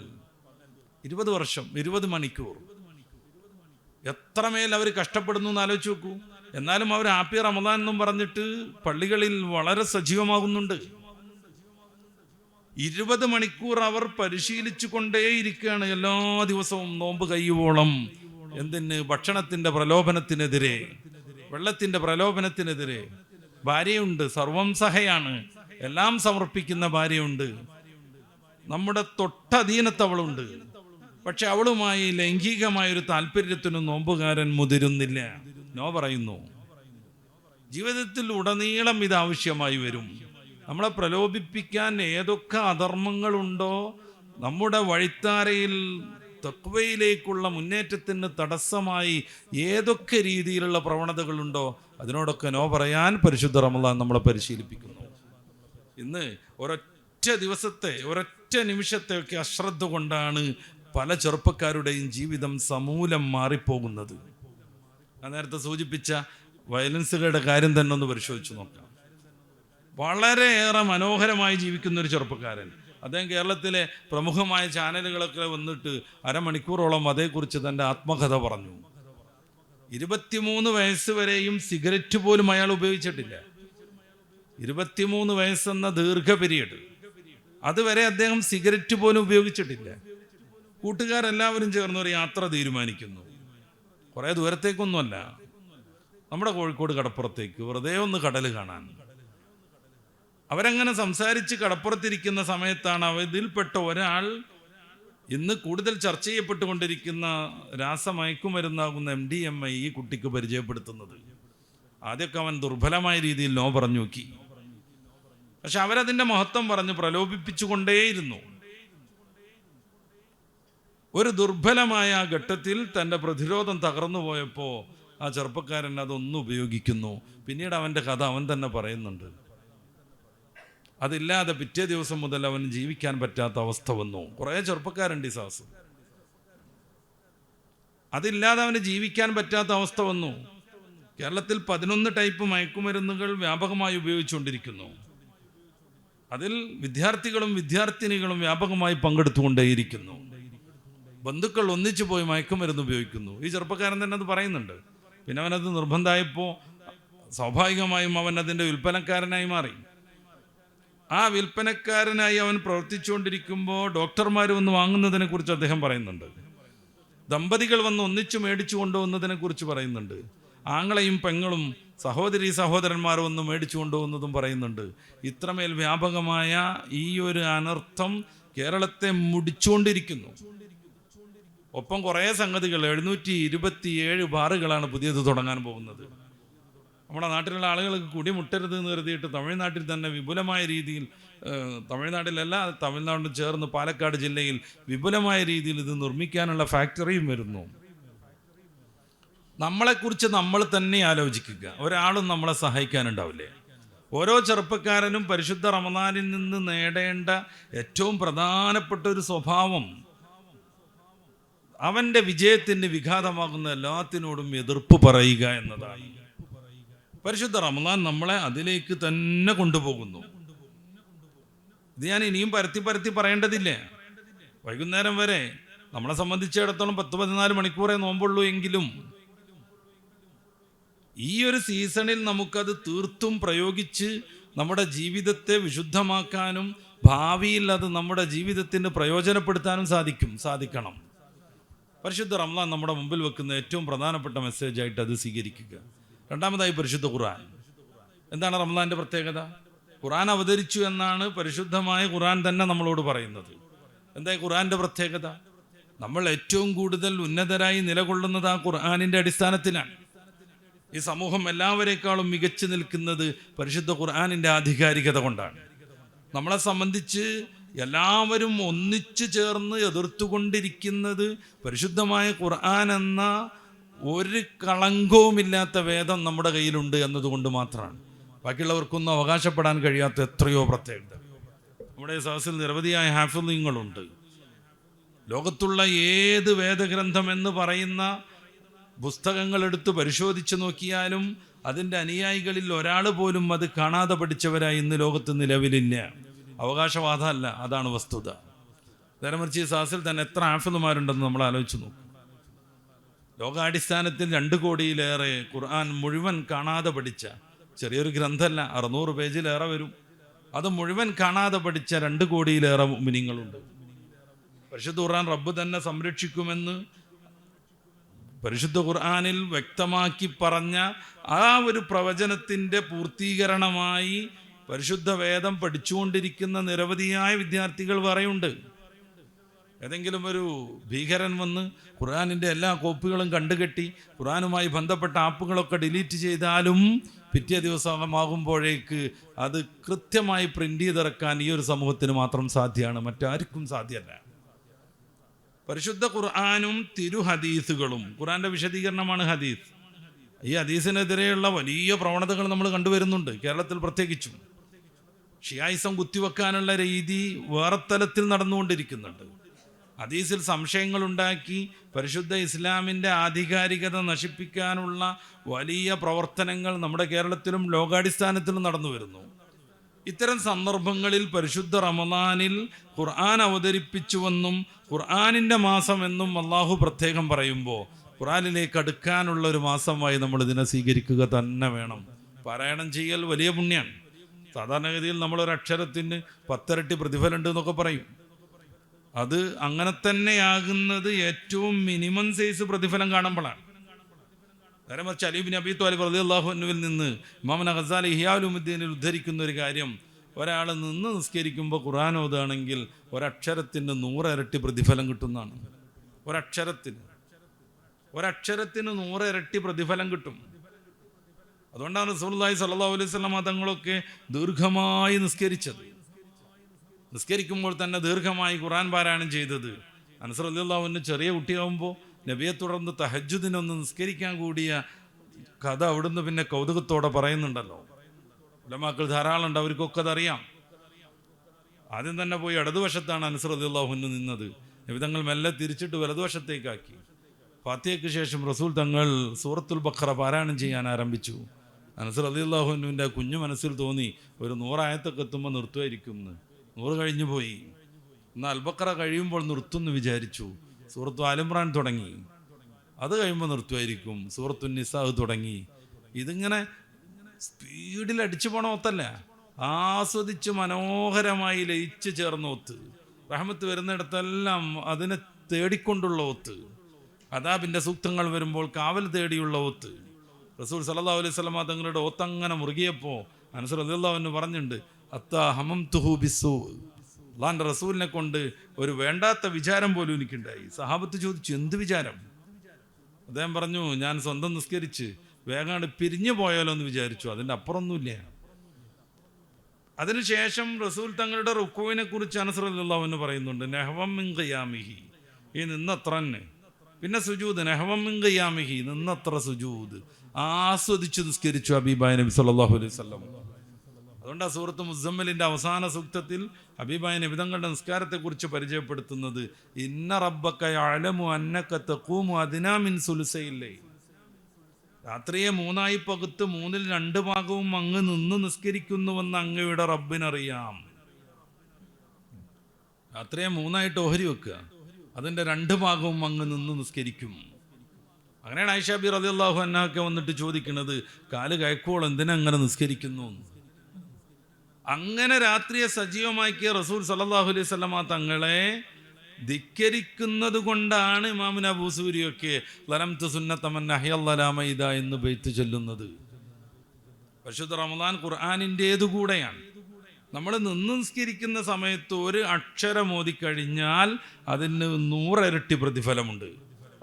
20 വർഷം 20 മണിക്കൂർ. എത്രമേൽ അവർ കഷ്ടപ്പെടുന്നു എന്ന് ആലോചിച്ച് നോക്കൂ. എന്നാലും അവർ ഹാപ്പി റമദാൻ എന്നും പറഞ്ഞിട്ട് പള്ളികളിൽ വളരെ സജീവമാകുന്നുണ്ട്. 20 മണിക്കൂർ അവർ പരിശീലിച്ചു കൊണ്ടേയിരിക്കുകയാണ് എല്ലാ ദിവസവും നോമ്പ് കയ്യുവോളം. എന്തിന്? ഭക്ഷണത്തിന്റെ പ്രലോഭനത്തിനെതിരെ, വെള്ളത്തിന്റെ പ്രലോഭനത്തിനെതിരെ. ഭാര്യയുണ്ട്, സർവം സഹയാണ്, എല്ലാം സമർപ്പിക്കുന്ന ഭാര്യയുണ്ട്, നമ്മുടെ തൊട്ടധീനത്ത് അവളുണ്ട്. പക്ഷെ അവളുമായി ലൈംഗികമായൊരു താല്പര്യത്തിനും നോമ്പുകാരൻ മുതിരുന്നില്ല, നോ പറയുന്നു. ജീവിതത്തിൽ ഉടനീളം ഇത് ആവശ്യമായി വരും. നമ്മളെ പ്രലോഭിപ്പിക്കാൻ ഏതൊക്കെ അധർമ്മങ്ങളുണ്ടോ, നമ്മുടെ വഴിത്താരയിൽ തഖ്വയിലേക്കുള്ള മുന്നേറ്റത്തിന് തടസ്സമായി ഏതൊക്കെ രീതിയിലുള്ള പ്രവണതകളുണ്ടോ, അതിനോടൊക്കെ നോ പറയാൻ പരിശുദ്ധ റമദാൻ നമ്മളെ പരിശീലിപ്പിക്കുന്നു. ഇന്ന് ഒരൊറ്റ ദിവസത്തെ, ഒരൊറ്റ നിമിഷത്തെയൊക്കെ അശ്രദ്ധ കൊണ്ടാണ് പല ചെറുപ്പക്കാരുടെയും ജീവിതം സമൂലം മാറിപ്പോകുന്നത്. ഞാൻ നേരത്തെ സൂചിപ്പിച്ച വയലൻസുകളുടെ കാര്യം തന്നെ ഒന്ന് പരിശോധിച്ച് നോക്കാം. വളരെയേറെ മനോഹരമായി ജീവിക്കുന്ന ഒരു ചെറുപ്പക്കാരൻ, അദ്ദേഹം കേരളത്തിലെ പ്രമുഖമായ ചാനലുകളൊക്കെ വന്നിട്ട് അരമണിക്കൂറോളം അതേക്കുറിച്ച് തൻ്റെ ആത്മകഥ പറഞ്ഞു. 23 വയസ്സ് വരെയും സിഗരറ്റ് പോലും അയാൾ ഉപയോഗിച്ചിട്ടില്ല. 23 വയസ്സെന്ന ദീർഘ പീരീഡ്, അതുവരെ അദ്ദേഹം സിഗരറ്റ് പോലും ഉപയോഗിച്ചിട്ടില്ല. കൂട്ടുകാരെല്ലാവരും ചേർന്ന് ഒരു യാത്ര തീരുമാനിക്കുന്നു. കുറേ ദൂരത്തേക്കൊന്നുമല്ല, നമ്മുടെ കോഴിക്കോട് കടപ്പുറത്തേക്ക്, വെറുതെ ഒന്ന് കടൽ കാണാൻ. അവരങ്ങനെ സംസാരിച്ച് കടപ്പുറത്തിരിക്കുന്ന സമയത്താണ് ഇതിൽപ്പെട്ട ഒരാൾ ഇന്ന് കൂടുതൽ ചർച്ച ചെയ്യപ്പെട്ടുകൊണ്ടിരിക്കുന്ന രാസമയക്കുമരുന്നാകുന്ന MDMA ഈ കുട്ടിക്ക് പരിചയപ്പെടുത്തുന്നത്. ആദ്യമൊക്കെ അവൻ ദുർബലമായ രീതിയിൽ നോ പറഞ്ഞു നോക്കി. പക്ഷെ അവരതിൻ്റെ മഹത്വം പറഞ്ഞ് പ്രലോഭിപ്പിച്ചുകൊണ്ടേയിരുന്നു. ഒരു ദുർബലമായ ഘട്ടത്തിൽ തൻ്റെ പ്രതിരോധം തകർന്നു പോയപ്പോൾ ആ ചെറുപ്പക്കാരൻ അതൊന്നും ഉപയോഗിക്കുന്നു. പിന്നീട് അവൻ്റെ കഥ അവൻ തന്നെ പറയുന്നുണ്ട്. അതില്ലാതെ പിറ്റേ ദിവസം മുതൽ അവന് ജീവിക്കാൻ പറ്റാത്ത അവസ്ഥ വന്നു. കുറേ ചെറുപ്പക്കാരുണ്ട് ഈ സാഹസം. അതില്ലാതെ അവന് ജീവിക്കാൻ പറ്റാത്ത അവസ്ഥ വന്നു. കേരളത്തിൽ 11 ടൈപ്പ് മയക്കുമരുന്നുകൾ വ്യാപകമായി ഉപയോഗിച്ചുകൊണ്ടിരിക്കുന്നു. അതിൽ വിദ്യാർത്ഥികളും വിദ്യാർത്ഥിനികളും വ്യാപകമായി പങ്കെടുത്തുകൊണ്ടേയിരിക്കുന്നു. ബന്ധുക്കൾ ഒന്നിച്ചു പോയി മയക്കുമരുന്ന് ഉപയോഗിക്കുന്നു. ഈ ചെറുപ്പക്കാരൻ തന്നെ അത് പറയുന്നുണ്ട്. പിന്നെ അവനത് നിർബന്ധമായപ്പോൾ സ്വാഭാവികമായും അവൻ അതിൻ്റെ വിൽപ്പനക്കാരനായി മാറി. ആ വിൽപ്പനക്കാരനായി അവൻ പ്രവർത്തിച്ചുകൊണ്ടിരിക്കുമ്പോൾ ഡോക്ടർമാർ വന്ന് വാങ്ങുന്നതിനെ കുറിച്ച് അദ്ദേഹം പറയുന്നുണ്ട്. ദമ്പതികൾ വന്ന് ഒന്നിച്ചു മേടിച്ചു കൊണ്ടുവന്നതിനെ കുറിച്ച് പറയുന്നുണ്ട്. ആങ്ങളെയും പെങ്ങളും സഹോദരി സഹോദരന്മാർ വന്ന് മേടിച്ചു കൊണ്ടുവന്നതും പറയുന്നുണ്ട്. ഇത്രമേൽ വ്യാപകമായ ഈ ഒരു അനർത്ഥം കേരളത്തെ മുടിച്ചുകൊണ്ടിരിക്കുന്നു. ഒപ്പം കുറേ സംഗതികൾ, 727 ബാറുകളാണ് പുതിയത് തുടങ്ങാൻ പോകുന്നത്. നമ്മുടെ നാട്ടിലുള്ള ആളുകൾക്ക് കുടിമുട്ടരുത് എന്ന് കരുതിയിട്ട് തമിഴ്നാട്ടിൽ തന്നെ വിപുലമായ രീതിയിൽ, തമിഴ്നാട്ടിലല്ല തമിഴ്നാട് ചേർന്ന് പാലക്കാട് ജില്ലയിൽ വിപുലമായ രീതിയിൽ ഇത് നിർമ്മിക്കാനുള്ള ഫാക്ടറിയും വരുന്നു. നമ്മളെക്കുറിച്ച് നമ്മൾ തന്നെ ആലോചിക്കുക. ഒരാളും നമ്മളെ സഹായിക്കാനുണ്ടാവില്ലേ? ഓരോ ചെറുപ്പക്കാരനും പരിശുദ്ധ റമദാനിൽ നിന്ന് നേടേണ്ട ഏറ്റവും പ്രധാനപ്പെട്ട ഒരു സ്വഭാവം അവൻ്റെ വിജയത്തിന് വിഘാതമാകുന്ന എല്ലാത്തിനോടും എതിർപ്പ് പറയുക എന്നതാണ്. പരിശുദ്ധ റമദാൻ നമ്മളെ അതിലേക്ക് തന്നെ കൊണ്ടുപോകുന്നു. ഇത് ഞാൻ ഇനിയും പരത്തി പറയേണ്ടതില്ല. വൈകുന്നേരം വരെ നമ്മളെ സംബന്ധിച്ചിടത്തോളം 10-14 മണിക്കൂറേ നോമ്പുള്ളൂ. എങ്കിലും ഈ ഒരു സീസണിൽ നമുക്കത് തീർത്തും പ്രയോഗിച്ച് നമ്മുടെ ജീവിതത്തെ വിശുദ്ധമാക്കാനും ഭാവിയിൽ അത് നമ്മുടെ ജീവിതത്തിന് പ്രയോജനപ്പെടുത്താനും സാധിക്കണം. പരിശുദ്ധ റമദാൻ നമ്മുടെ മുമ്പിൽ വെക്കുന്ന ഏറ്റവും പ്രധാനപ്പെട്ട മെസ്സേജായിട്ട് അത് സ്വീകരിക്കുക. രണ്ടാമതായി പരിശുദ്ധ ഖുർആൻ. എന്താണ് റമദാൻ്റെ പ്രത്യേകത? ഖുർആൻ അവതരിച്ചു എന്നാണ് പരിശുദ്ധമായ ഖുർആൻ തന്നെ നമ്മളോട് പറയുന്നത്. എന്താ ഖുർആൻ്റെ പ്രത്യേകത? നമ്മൾ ഏറ്റവും കൂടുതൽ ഉന്നതരായി നിലകൊള്ളുന്നത് ആ ഖുർആനിൻ്റെ അടിസ്ഥാനത്തിലാണ്. ഈ സമൂഹം എല്ലാവരേക്കാളും മികച്ചു നിൽക്കുന്നത് പരിശുദ്ധ ഖുർആനിൻ്റെ ആധികാരികത കൊണ്ടാണ്. നമ്മളെ സംബന്ധിച്ച് എല്ലാവരും ഒന്നിച്ചു ചേർന്ന് എതിർത്തുകൊണ്ടിരിക്കുന്നത് പരിശുദ്ധമായ ഖുർആൻ എന്ന ഒരു കളങ്കവുമില്ലാത്ത വേദം നമ്മുടെ കയ്യിലുണ്ട് എന്നതുകൊണ്ട് മാത്രമാണ്. ബാക്കിയുള്ളവർക്കൊന്നും അവകാശപ്പെടാൻ കഴിയാത്ത എത്രയോ പ്രത്യേകത. നമ്മുടെ സദസ്സിൽ നിരവധിയായ ഹാഫിളുകളുണ്ട്. ലോകത്തുള്ള ഏത് വേദഗ്രന്ഥം എന്ന് പറയുന്ന പുസ്തകങ്ങൾ എടുത്ത് പരിശോധിച്ച് നോക്കിയാലും അതിൻ്റെ അനുയായികളിൽ ഒരാൾ പോലും അത് കാണാതെ പഠിച്ചവരായി ഇന്ന് ലോകത്ത് നിലവിലില്ല. അവകാശവാദമല്ല, അതാണ് വസ്തുത. നേരെമറിച്ച് ഈ സാസിൽ തന്നെ എത്ര ഹാഫിളുമാരുണ്ടെന്ന് നമ്മൾ ആലോചിച്ച് നോക്കും. ലോകാടിസ്ഥാനത്തിൽ 2 കോടിയിലേറെ ഖുർആൻ മുഴുവൻ കാണാതെ പഠിച്ച, ചെറിയൊരു ഗ്രന്ഥമല്ല, 600 പേജിലേറെ വരും, അത് മുഴുവൻ കാണാതെ പഠിച്ച 2 കോടിയിലേറെ മുഅ്മിനീങ്ങളുണ്ട്. പരിശുദ്ധ ഖുർആൻ റബ്ബ് തന്നെ സംരക്ഷിക്കുമെന്ന് പരിശുദ്ധ ഖുർആനിൽ വ്യക്തമാക്കി പറഞ്ഞ ആ ഒരു പ്രവചനത്തിൻ്റെ പൂർത്തീകരണമായി പരിശുദ്ധ വേദം പഠിച്ചുകൊണ്ടിരിക്കുന്ന നിരവധിയായ വിദ്യാർത്ഥികൾ പറയുണ്ട്. ഏതെങ്കിലും ഒരു ഭീകരൻ വന്ന് ഖുർആനിൻ്റെ എല്ലാ കോപ്പികളും കണ്ടുകെട്ടി ഖുർആനുമായി ബന്ധപ്പെട്ട ആപ്പുകളൊക്കെ ഡിലീറ്റ് ചെയ്താലും പിറ്റേ ദിവസമാകുമ്പോഴേക്ക് അത് കൃത്യമായി പ്രിൻ്റ് ചെയ്തിറക്കാൻ ഈ ഒരു സമൂഹത്തിന് മാത്രം സാധ്യമാണ്, മറ്റാർക്കും സാധ്യമല്ല. പരിശുദ്ധ ഖുർആനും തിരു ഹദീസുകളും, ഖുർആൻ്റെ വിശദീകരണമാണ് ഹദീസ്. ഈ ഹദീസിനെതിരെയുള്ള വലിയ പ്രവണതകൾ നമ്മൾ കണ്ടുവരുന്നുണ്ട്, കേരളത്തിൽ പ്രത്യേകിച്ചും. ഷിയായിസം കുത്തിവെക്കാനുള്ള രീതി വേറെ തലത്തിൽ നടന്നുകൊണ്ടിരിക്കുന്നുണ്ട്. ഹദീസിൽ സംശയങ്ങളുണ്ടാക്കി പരിശുദ്ധ ഇസ്ലാമിൻ്റെ ആധികാരികത നശിപ്പിക്കാനുള്ള വലിയ പ്രവർത്തനങ്ങൾ നമ്മുടെ കേരളത്തിലും ലോകാടിസ്ഥാനത്തിലും നടന്നു വരുന്നു. ഇത്തരം സന്ദർഭങ്ങളിൽ പരിശുദ്ധ റമദാനിൽ ഖുർആൻ അവതരിപ്പിച്ചുവെന്നും ഖുർആനിൻ്റെ മാസമെന്നും അള്ളാഹു പ്രത്യേകം പറയുമ്പോൾ ഖുർആനിലേക്ക് അടുക്കാനുള്ള ഒരു മാസമായി നമ്മൾ ഇതിനെ സ്വീകരിക്കുക തന്നെ വേണം. പാരായണം ചെയ്യൽ വലിയ പുണ്യമാണ്. സാധാരണഗതിയിൽ നമ്മളൊരു അക്ഷരത്തിന് 10 ഇരട്ടി പ്രതിഫലമുണ്ട് എന്നൊക്കെ പറയും. അത് അങ്ങനെ തന്നെയാകുന്നത് ഏറ്റവും മിനിമം സൈസ് പ്രതിഫലം കാണുമ്പോഴാണ്. നേരെ മറിച്ച് അലി ഇബ്നു അബീ ത്വാലിബ് റളിയല്ലാഹു അൻഹുവിൽ നിന്ന് ഇമാം ഗസാലി ഇഹ്യാ ഉലുമുദ്ദീനിൽ ഉദ്ധരിക്കുന്ന ഒരു കാര്യം, ഒരാൾ നിന്ന് നിസ്കരിക്കുമ്പോൾ ഖുർആൻ ഓതുകയാണെങ്കിൽ ഒരക്ഷരത്തിന് 100 ഇരട്ടി പ്രതിഫലം കിട്ടുന്നതാണ്. ഒരക്ഷരത്തിന് 100 ഇരട്ടി പ്രതിഫലം കിട്ടും. അതുകൊണ്ടാണ് റസൂലുള്ളാഹി സ്വല്ലല്ലാഹു അലൈഹി വസല്ലം തങ്ങളൊക്കെ ദീർഘമായി നിസ്കരിച്ചത്. നിസ്കരിക്കുമ്പോൾ തന്നെ ദീർഘമായി ഖുർആൻ പാരായണം ചെയ്തത്. അനസ് റളിയല്ലാഹു അൻഹു ചെറിയ കുട്ടിയാകുമ്പോൾ നബിയെ തുടർന്ന് തഹജ്ജുദിനൊന്ന് നിസ്കരിക്കാൻ കൂടിയ കഥ അവിടുന്ന് പിന്നെ കൗതുകത്തോടെ പറയുന്നുണ്ടല്ലോ. ഉലമാക്കൾ ധാരാളം ഉണ്ട്, അവർക്കൊക്കെ അതറിയാം. ആദ്യം തന്നെ പോയി ഇടതുവശത്താണ് അനസ് റളിയല്ലാഹു അൻഹു നിന്നത്. നബി തങ്ങൾ മെല്ലെ തിരിച്ചിട്ട് വലതുവശത്തേക്കാക്കി. ഫാത്തിഹയ്ക്ക് ശേഷം റസൂൽ തങ്ങൾ സൂറത്തുൽ ബഖറ പാരായണം ചെയ്യാൻ ആരംഭിച്ചു. അനസ് റളിയല്ലാഹു അൻഹുവിൻ്റെ കുഞ്ഞു മനസ്സിൽ തോന്നി, ഒരു 100 ആയത്തൊക്കെ എത്തുമ്പോൾ നിർത്തുമായിരിക്കും. 100 കഴിഞ്ഞു പോയി. എന്നാൽ അൽബഖറ കഴിയുമ്പോൾ നിർത്തുമെന്ന് വിചാരിച്ചു. സൂറത്തു ആൽ ഇംറാൻ തുടങ്ങി, അത് കഴിയുമ്പോൾ നിർത്തുമായിരിക്കും. സൂറത്തു നിസാ തുടങ്ങി. ഇതിങ്ങനെ സ്പീഡിൽ അടിച്ചു പോണ ഒത്തല്ല, ആസ്വദിച്ച് മനോഹരമായി ലയിച്ച് ചേർന്ന ഒത്ത്. റഹ്മത്ത് വരുന്നിടത്തെല്ലാം അതിനെ തേടിക്കൊണ്ടുള്ള ഒത്ത്. അദാബിൻ്റെ സൂക്തങ്ങൾ വരുമ്പോൾ കാവൽ തേടിയുള്ള ഒത്ത്. റസൂൽ സല്ലല്ലാഹു അലൈഹി വസല്ലം തങ്ങളുടെ ഒത്തങ്ങനെ മുറുകിയപ്പോൾ അനസ് റളിയല്ലാഹു അൻഹു പറഞ്ഞിട്ടുണ്ട്, അത്താ ഹമംതുഹു ബിസ്സൂ, അല്ലാഹുവിൻ്റെ റസൂലിനെ കൊണ്ട് ഒരു വേണ്ടാത്ത വിചാരം പോലും എനിക്കുണ്ടായി. സഹാബത്ത് ചോദിച്ചു, എന്ത് വിചാരം? അദ്ദേഹം പറഞ്ഞു, ഞാൻ സ്വന്തം നിസ്കരിച്ച് വേഗം പിരിഞ്ഞു പോയാലോ എന്ന് വിചാരിച്ചു, അതിൻ്റെ അപ്പുറമൊന്നുമില്ല. അതിനുശേഷം റസൂൽ തങ്ങളുടെ റുക്കൂവിനെ കുറിച്ച് അനസ് റളിയല്ലാഹു അൻഹു പറയുന്നുണ്ട്, നഹ്വം മിൻ ഖിയാമിഹി, ഈ നിന്നത്ര തന്നെ. പിന്നെ സുജൂദ്, നഹ്വം മിൻ ഖിയാമിഹി, നിന്നത്ര സുജൂദ്. ആസ്വദിച്ച് നിസ്കരിച്ചു ഹബീബായ നബി സല്ലല്ലാഹു അലൈഹി വസല്ലം. അതുകൊണ്ട് ആ സൂറത്ത് മുസമ്മലിൻ്റെ അവസാന സൂക്തത്തിൽ ഹബീബായ നബി തങ്ങളുടെ നിസ്കാരത്തെക്കുറിച്ച് പരിചയപ്പെടുത്തുന്നത്, ഇന്ന റബ്ബക യഅലമു അന്നക തഖൂമു അദ്നാ മിൻ സുലുസൈൽ ലൈൽ. രാത്രിയെ 3 പകുത്ത് 2 ഭാഗവും അങ്ങ് നിന്ന് നിസ്കരിക്കുന്നുവെന്ന് അങ്ങയുടെ റബ്ബിനറിയാം. രാത്രിയെ 3 ഓഹരി വെക്കുക, അതിൻ്റെ 2 ഭാഗവും അങ്ങ് നിന്ന് നിസ്കരിക്കും. അങ്ങനെയാണ് ആയിഷ ബി റളിയല്ലാഹു അൻഹയൊക്കെ വന്നിട്ട് ചോദിക്കുന്നത്, കാല് കയക്കോളം എന്തിനാ അങ്ങനെ നിസ്കരിക്കുന്നു? അങ്ങനെ രാത്രിയെ സജീവമാക്കിയ റസൂൽ സല്ലല്ലാഹു അലൈഹി വസല്ലമ തങ്ങളെ ധിക്കരിക്കുന്നത് കൊണ്ടാണ് ഇമാമുന അബൂസൂരിയൊക്കെ ലറംതു സുന്നത മൻ അഹ്യല്ലലാമ ഇദ എന്ന് ബൈത്ത് ചൊല്ലുന്നത്. പരിശുദ്ധ റമദാൻ ഖുർആനിൻ്റേതുകൂടെയാണ്. നമ്മൾ നിന്ന് നിസ്കരിക്കുന്ന സമയത്ത് ഒരു അക്ഷരം ഓതിക്കഴിഞ്ഞാൽ അതിന് 100 ഇരട്ടി പ്രതിഫലമുണ്ട്.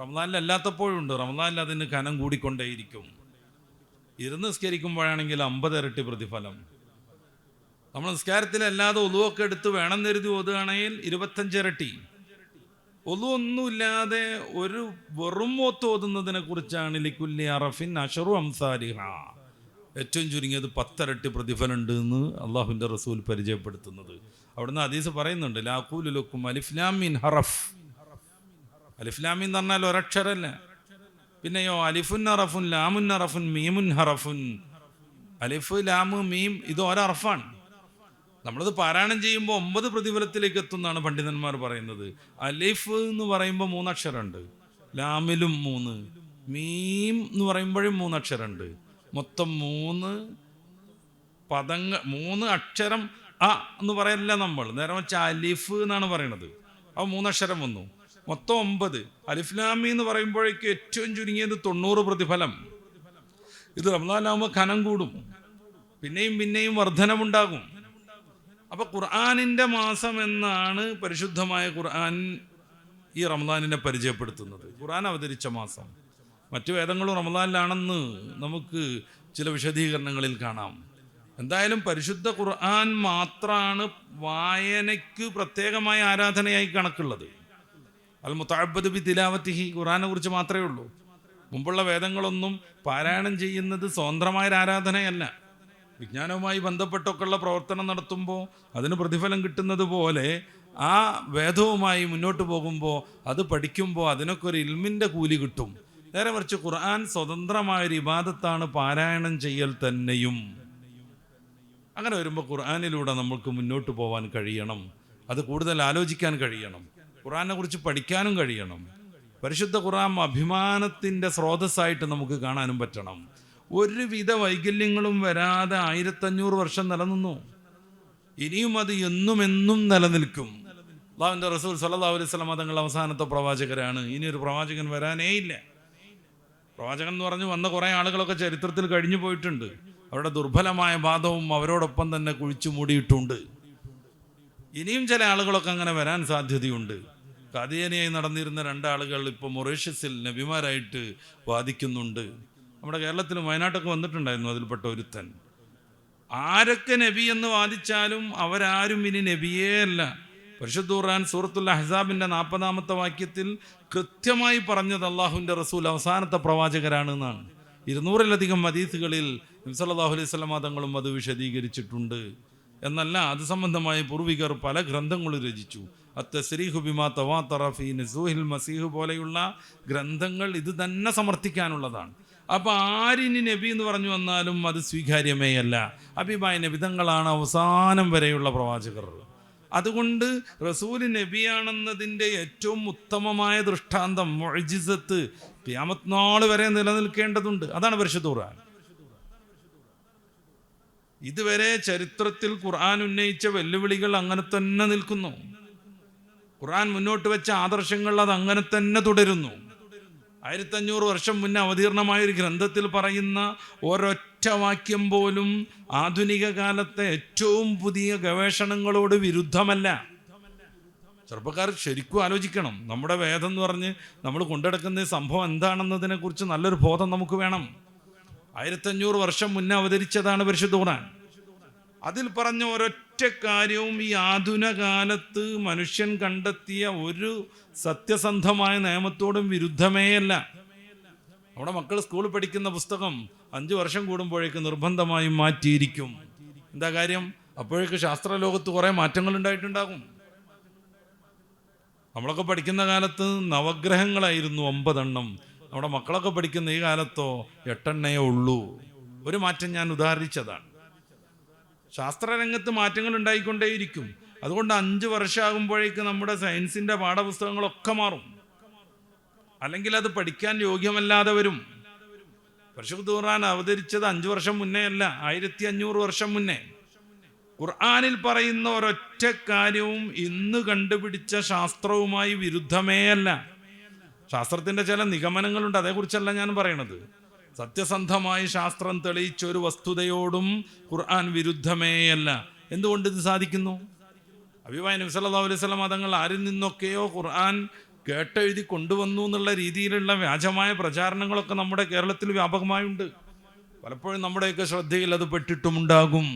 റമദാനിൽ അല്ലാത്തപ്പോഴും ഉണ്ട്. റമദാനിൽ അതിന് കനം കൂടിക്കൊണ്ടേയിരിക്കും. ഇരുന്ന് നിസ്കരിക്കുമ്പോഴാണെങ്കിൽ 50 ഇരട്ടി പ്രതിഫലം. നമ്മൾ നിസ്കാരത്തിലല്ലാതെ ഒലുവൊക്കെ എടുത്ത് വേണം കരുതി ഓതുകയാണെങ്കിൽ 25 ഇരട്ടി. ഒലു ഒന്നുമില്ലാതെ ഒരു വെറും ഓത്ത് ഓതുന്നതിനെ കുറിച്ചാണ് ലിക്കുല്ലി അറഫിൻ അശറു അംസാലിഹ, ഏറ്റവും ചുരുങ്ങിയത് 10 ഇരട്ടി പ്രതിഫലം ഉണ്ട് എന്ന് അള്ളാഹുവിൻ്റെ റസൂൽ പരിചയപ്പെടുത്തുന്നത്. അവിടുന്ന് ഹദീസ് പറയുന്നുണ്ട്, ലാ ഖൂലു ലക്കും അലിഫ് ലാം മീൻ ഹറഫ്. അലിഫ് ലാം മീൻ എന്ന് പറഞ്ഞാൽ ഒരക്ഷരമല്ല. പിന്നെയോ അലിഫുൻ ഹറഫുൻ ലാമുൻ ഹറഫുൻ മീമുൻ ഹറഫുൻ. അലിഫ് ലാമ് മീം ഇത് ഒരർഫാണ്. നമ്മളത് പാരായണം ചെയ്യുമ്പോൾ 9 പ്രതിഫലത്തിലേക്ക് എത്തുന്നതാണ് പണ്ഡിതന്മാർ പറയുന്നത്. അലിഫ് എന്ന് പറയുമ്പോൾ 3 അക്ഷരമുണ്ട്, ലാമിലും 3, മീം എന്ന് പറയുമ്പോഴും 3 അക്ഷരമുണ്ട്. മൊത്തം 3 പദങ്ങൾ, 3 അക്ഷരം അ എന്ന് പറയല്ല നമ്മൾ, നേരെ വെച്ചാൽ അലിഫ് എന്നാണ് പറയണത്. അപ്പോൾ 3 അക്ഷരം വന്നു, മൊത്തം 9. അലിഫ്ലാമി എന്ന് പറയുമ്പോഴേക്ക് ഏറ്റവും ചുരുങ്ങിയത് 90 പ്രതിഫലം. ഇത് റമദാനാകുമ്പോൾ ഖനം കൂടും, പിന്നെയും വർധനമുണ്ടാകും. അപ്പൊ ഖുർആനിന്റെ മാസം എന്നാണ് പരിശുദ്ധമായ ഖുർആൻ ഈ റമദാനിനെ പരിചയപ്പെടുത്തുന്നത്. ഖുർആൻ അവതരിച്ച മാസം. മറ്റു വേദങ്ങളും റമദാനിലാണെന്ന് നമുക്ക് ചില വിശദീകരണങ്ങളിൽ കാണാം. എന്തായാലും പരിശുദ്ധ ഖുർആൻ മാത്രമാണ് വായനയ്ക്ക് പ്രത്യേകമായ ആരാധനയായി കണക്കുള്ളത്. അൽ മുതഅബ്ബദു ബി തിലാവത്തിഹി, ഖുർആനെ കുറിച്ച് മാത്രമേ ഉള്ളൂ. മുമ്പുള്ള വേദങ്ങളൊന്നും പാരായണം ചെയ്യുന്നത് സ്വതന്ത്രമായൊരു ആരാധനയല്ല. വിജ്ഞാനവുമായി ബന്ധപ്പെട്ടൊക്കെയുള്ള പ്രവർത്തനം നടത്തുമ്പോൾ അതിന് പ്രതിഫലം കിട്ടുന്നത് പോലെ ആ വേദവുമായി മുന്നോട്ട് പോകുമ്പോൾ അത് പഠിക്കുമ്പോൾ അതിനൊക്കെ ഒരു ഇൽമിൻ്റെ കൂലി കിട്ടും. നേരെ മറിച്ച് ഖുർആൻ സ്വതന്ത്രമായൊരു ഇബാദത്താണ്, പാരായണം ചെയ്യൽ തന്നെയും. അങ്ങനെ വരുമ്പോൾ ഖുർആനിലൂടെ നമ്മൾക്ക് മുന്നോട്ട് പോകാൻ കഴിയണം, അത് കൂടുതൽ ആലോചിക്കാൻ കഴിയണം, ഖുർആനെ കുറിച്ച് പഠിക്കാനും കഴിയണം. പരിശുദ്ധ ഖുർആൻ അഭിമാനത്തിൻ്റെ സ്രോതസ്സായിട്ട് നമുക്ക് കാണാനും പറ്റണം. ഒരുവിധ വൈകല്യങ്ങളും വരാതെ 1500 വർഷം നിലനിന്നു. ഇനിയും അത് എന്നും നിലനിൽക്കും. അല്ലാഹുവിൻ്റെ റസൂൽ സല്ലല്ലാഹു അലൈഹി വസല്ലം തങ്ങൾ അവസാനത്തെ പ്രവാചകരാണ്. ഇനിയൊരു പ്രവാചകൻ വരാനേ ഇല്ല. പ്രവാചകൻ എന്ന് പറഞ്ഞ് വന്ന കുറേ ആളുകളൊക്കെ ചരിത്രത്തിൽ കഴിഞ്ഞു പോയിട്ടുണ്ട്. അവരുടെ ദുർബലമായ വാദവും അവരോടൊപ്പം തന്നെ കുഴിച്ചു മൂടിയിട്ടുണ്ട്. ഇനിയും ചില ആളുകളൊക്കെ അങ്ങനെ വരാൻ സാധ്യതയുണ്ട്. ഖാദിയാനിയായി നടന്നിരുന്ന 2 ആളുകൾ ഇപ്പോൾ മൊറീഷ്യസിൽ നബിമാരായിട്ട് വാദിക്കുന്നുണ്ട്. നമ്മുടെ കേരളത്തിലും വയനാട്ടൊക്കെ വന്നിട്ടുണ്ടായിരുന്നു അതിൽപ്പെട്ട ഒരുത്തൻ. ആരൊക്കെ നബി എന്ന് വാദിച്ചാലും അവരാരും ഇനി നബിയേ അല്ല. പരിശുദ്ധ ഖുർആൻ സൂറത്തുൽ അഹ്സാബിൻ്റെ 40-ാമത്തെ വാക്യത്തിൽ കൃത്യമായി പറഞ്ഞത് അള്ളാഹുവിൻ്റെ റസൂൽ അവസാനത്തെ പ്രവാചകരാണ് എന്നാണ്. 200-ലധികം ഹദീസുകളിൽ നബി സല്ലല്ലാഹു അലൈഹി വസല്ലം തങ്ങളും അത് വിശദീകരിച്ചിട്ടുണ്ട്. എന്നല്ല, അത് സംബന്ധമായി പൂർവികർ പല ഗ്രന്ഥങ്ങളും രചിച്ചു. അത്തസ്രീഹു ബിമാ തവാത്തറ ഫീ നസൂഹിൽ മസീഹ് പോലെയുള്ള ഗ്രന്ഥങ്ങൾ ഇത് തന്നെ സമർത്ഥിക്കാനുള്ളതാണ്. അപ്പോൾ ആരിനി നബി എന്ന് പറഞ്ഞു വന്നാലും അത് സ്വീകാര്യമേ അല്ല. ഹബീബായ നബിതങ്ങളാണ് അവസാനം വരെയുള്ള പ്രവാചകർ. അതുകൊണ്ട് റസൂല് നബിയാണെന്നതിൻ്റെ ഏറ്റവും ഉത്തമമായ ദൃഷ്ടാന്തം, മുഅ്ജിസത്ത് ഖിയാമത്ത് നാൾ വരെ നിലനിൽക്കേണ്ടതുണ്ട്. അതാണ് പരിശുദ്ധ ഖുർആൻ. ഇതുവരെ ചരിത്രത്തിൽ ഖുർആൻ ഉന്നയിച്ച വെല്ലുവിളികൾ അങ്ങനെ തന്നെ നിൽക്കുന്നു. ഖുർആൻ മുന്നോട്ട് വെച്ച ആദർശങ്ങൾ അത് അങ്ങനെ തന്നെ തുടരുന്നു. 1500 വർഷം മുന്നേ അവതീർണമായൊരു ഗ്രന്ഥത്തിൽ പറയുന്ന ഒരൊറ്റ വാക്യം പോലും ആധുനിക കാലത്തെ ഏറ്റവും പുതിയ ഗവേഷണങ്ങളോട് വിരുദ്ധമല്ല. ചെറുപ്പക്കാർ ശരിക്കും ആലോചിക്കണം. നമ്മുടെ വേദം എന്ന് പറഞ്ഞ് നമ്മൾ കൊണ്ടുനടക്കുന്ന സംഭവം എന്താണെന്നതിനെ കുറിച്ച് നല്ലൊരു ബോധം നമുക്ക് വേണം. 1500 വർഷം മുന്നേ അവതരിച്ചതാണ് പരിശുദ്ധ ഖുർആൻ. അതിൽ പറഞ്ഞ ഒരൊറ്റ കാര്യവും ഈ ആധുനിക കാലത്ത് മനുഷ്യൻ കണ്ടെത്തിയ ഒരു സത്യസന്ധമായ നിയമത്തോടും വിരുദ്ധമേയല്ല. നമ്മുടെ മക്കൾ സ്കൂളിൽ പഠിക്കുന്ന പുസ്തകം 5 വർഷം കൂടുമ്പോഴേക്ക് നിർബന്ധമായും മാറ്റിയിരിക്കും. എന്താ കാര്യം? അപ്പോഴേക്ക് ശാസ്ത്രലോകത്ത് കുറേ മാറ്റങ്ങൾ ഉണ്ടായിട്ടുണ്ടാകും. നമ്മളൊക്കെ പഠിക്കുന്ന കാലത്ത് നവഗ്രഹങ്ങളായിരുന്നു 9 എണ്ണം. നമ്മുടെ മക്കളൊക്കെ പഠിക്കുന്ന ഈ കാലത്തോ 8 എണ്ണയേ ഉള്ളൂ. ഒരു മാറ്റം ഞാൻ ഉദാഹരിച്ചതാണ്. ശാസ്ത്രരംഗത്ത് മാറ്റങ്ങൾ ഉണ്ടായിക്കൊണ്ടേയിരിക്കും. അതുകൊണ്ട് 5 വർഷമാകുമ്പോഴേക്ക് നമ്മുടെ സയൻസിൻ്റെ പാഠപുസ്തകങ്ങളൊക്കെ മാറും, അല്ലെങ്കിൽ അത് പഠിക്കാൻ യോഗ്യമല്ലാതെ വരും. പരിശുദ്ധ ഖുർആൻ അവതരിച്ചത് 5 വർഷം മുന്നേ അല്ല, 1500 വർഷം മുന്നേ. ഖുർആനിൽ പറയുന്ന ഒരൊറ്റ കാര്യവും ഇന്ന് കണ്ടുപിടിച്ച ശാസ്ത്രവുമായി വിരുദ്ധമേ അല്ല. ശാസ്ത്രത്തിൻ്റെ ചില നിഗമനങ്ങളുണ്ട്, അതേക്കുറിച്ചല്ല ഞാൻ പറയണത്. സത്യസന്ധമായി ശാസ്ത്രം തെളിയിച്ച ഒരു വസ്തുതയോടും ഖുർആൻ വിരുദ്ധമേയല്ല. എന്തുകൊണ്ട് ഇത് സാധിക്കുന്നു? ഹബീബായ നബി സല്ലല്ലാഹു അലൈഹി വസല്ലം തങ്ങൾ ആരിൽ നിന്നൊക്കെയോ ഖുർആൻ കേട്ടെഴുതി കൊണ്ടുവന്നു എന്നുള്ള രീതിയിലുള്ള വ്യാജമായ പ്രചാരണങ്ങളൊക്കെ നമ്മുടെ കേരളത്തിൽ വ്യാപകമായുണ്ട്. പലപ്പോഴും നമ്മുടെയൊക്കെ ശ്രദ്ധയിൽ അത് പെട്ടിട്ടുമുണ്ടാകും.